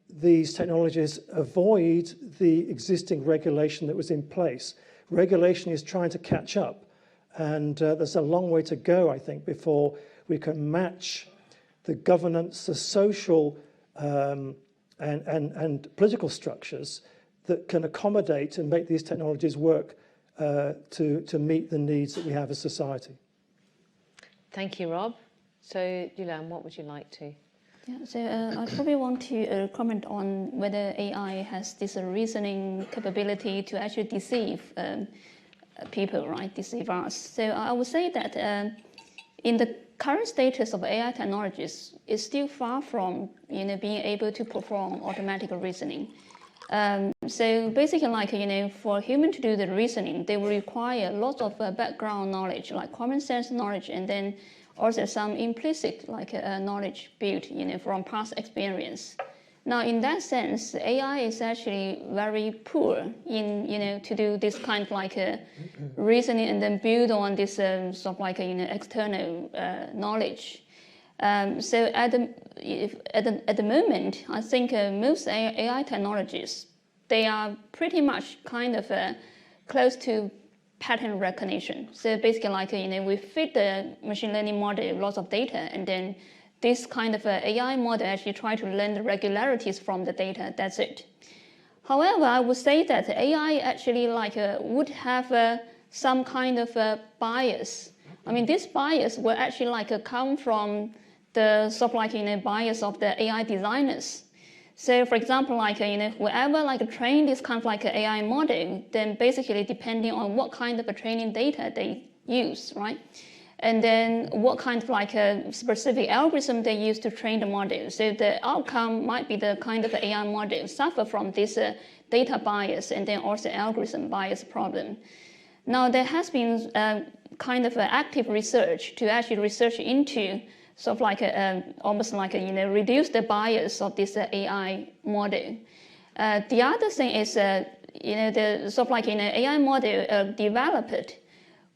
these technologies avoid the existing regulation that was in place. Regulation is trying to catch up, and there's a long way to go, I think, before we can match the governance, the social and political structures that can accommodate and make these technologies work to meet the needs that we have as society. Thank you, Rob. So, Yulan, what would you like to? Yeah, so I probably want to comment on whether AI has this reasoning capability to actually deceive people, right? Deceive us. So I would say that in the current status of AI technologies, is still far from being able to perform automatic reasoning. So basically, for a human to do the reasoning, they will require lots of background knowledge, like common sense knowledge, and then also some implicit knowledge built from past experience. Now, in that sense, AI is actually very poor in to do this kind of reasoning and then build on this sort of external knowledge. So at the moment, I think most AI technologies, they are pretty much kind of close to pattern recognition. So basically, we feed the machine learning model lots of data, and then this kind of AI model actually try to learn the regularities from the data. That's it. However, I would say that AI actually would have some kind of bias. I mean, this bias will actually come from the sort of bias of the AI designers. So, for example, whoever train this kind of AI model, then basically depending on what kind of training data they use, right? And then what kind of specific algorithm they use to train the model. So the outcome might be the kind of AI model suffer from this data bias and then also algorithm bias problem. Now, there has been kind of active research to actually research into sort of almost reduce the bias of this AI model. The other thing is, the sort of AI model developed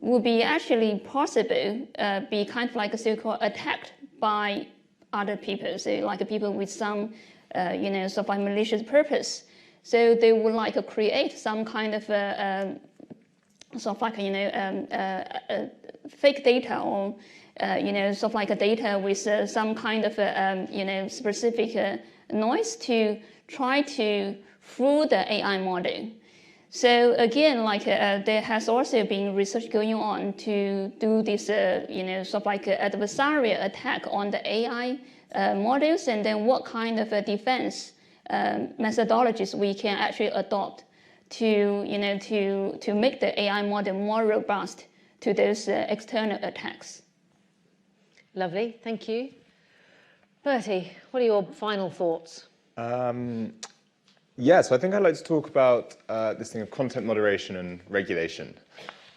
would be actually possible be kind of so-called attacked by other people, so people with some sort of malicious purpose. So they would create some kind of sort of fake data or sort of data with some kind of specific noise to try to fool the AI model. So again, there has also been research going on to do this, sort of adversarial attack on the AI models, and then what kind of defense methodologies we can actually adopt to, to make the AI model more robust to those external attacks. Lovely, thank you. Bertie, what are your final thoughts? Yeah, so I think I'd like to talk about this thing of content moderation and regulation.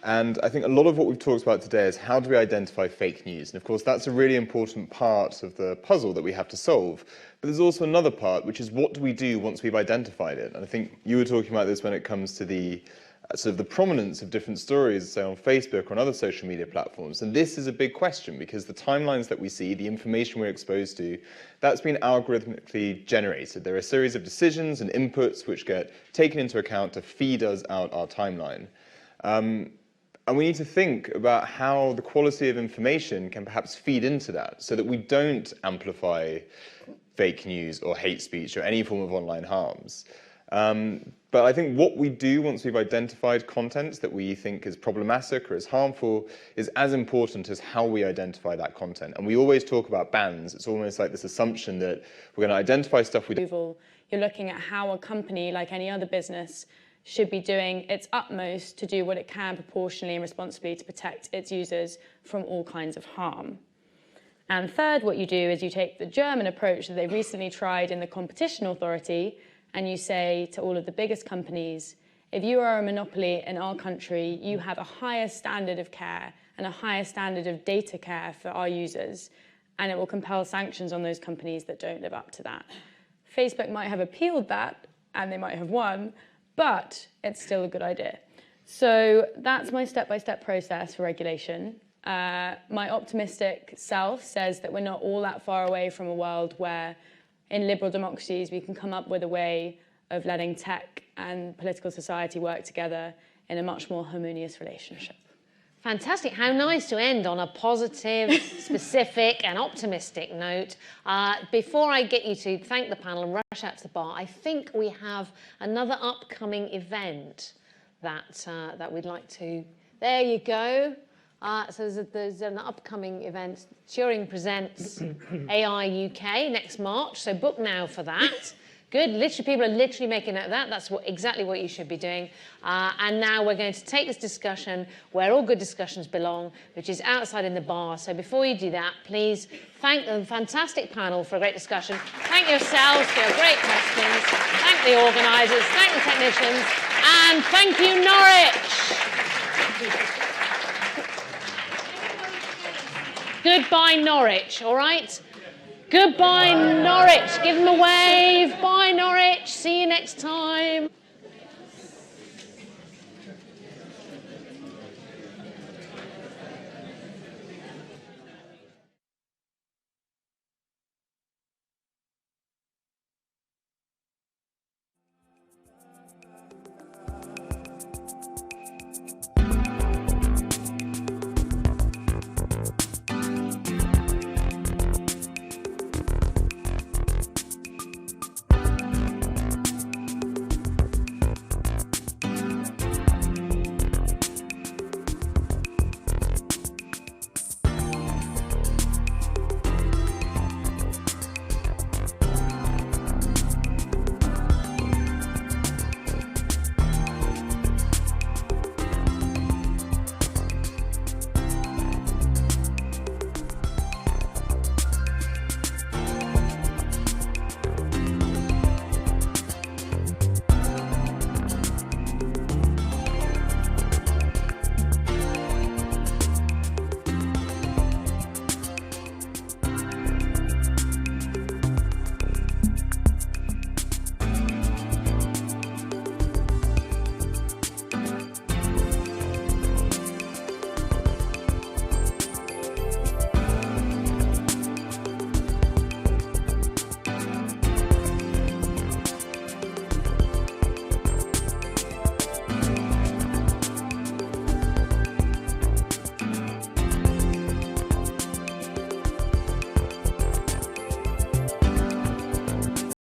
And I think a lot of what we've talked about today is how do we identify fake news? And of course, that's a really important part of the puzzle that we have to solve. But there's also another part, which is what do we do once we've identified it? And I think you were talking about this when it comes to the sort of the prominence of different stories, say on Facebook or on other social media platforms. And this is a big question because the timelines that we see, the information we're exposed to, that's been algorithmically generated. There are a series of decisions and inputs which get taken into account to feed us out our timeline. And we need to think about how the quality of information can perhaps feed into that so that we don't amplify fake news or hate speech or any form of online harms. But I think what we do once we've identified content that we think is problematic or is harmful is as important as how we identify that content. And we always talk about bans. It's almost like this assumption that we're going to identify stuff we don't. You're looking at how a company, like any other business, should be doing its utmost to do what it can proportionally and responsibly to protect its users from all kinds of harm. And third, what you do is you take the German approach that they recently tried in the Competition Authority, and you say to all of the biggest companies, if you are a monopoly in our country, you have a higher standard of care and a higher standard of data care for our users, and it will compel sanctions on those companies that don't live up to that. Facebook might have appealed that, and they might have won, but it's still a good idea. So that's my step-by-step process for regulation. My optimistic self says that we're not all that far away from a world where in liberal democracies we can come up with a way of letting tech and political society work together in a much more harmonious relationship. Fantastic. How nice to end on a positive, specific and optimistic note. Before I get you to thank the panel and rush out to the bar, I think we have another upcoming event that we'd like to... There you go. So there's an upcoming event. Turing presents AI UK next March, so book now for that. Good, literally, people are literally making note of that. That's exactly what you should be doing. And now we're going to take this discussion where all good discussions belong, which is outside in the bar. So before you do that, please thank the fantastic panel for a great discussion. Thank yourselves for your great questions. Thank the organisers, thank the technicians, and thank you, Norwich. Goodbye, Norwich, all right? Goodbye, Norwich. Give them a wave. Bye, Norwich. See you next time.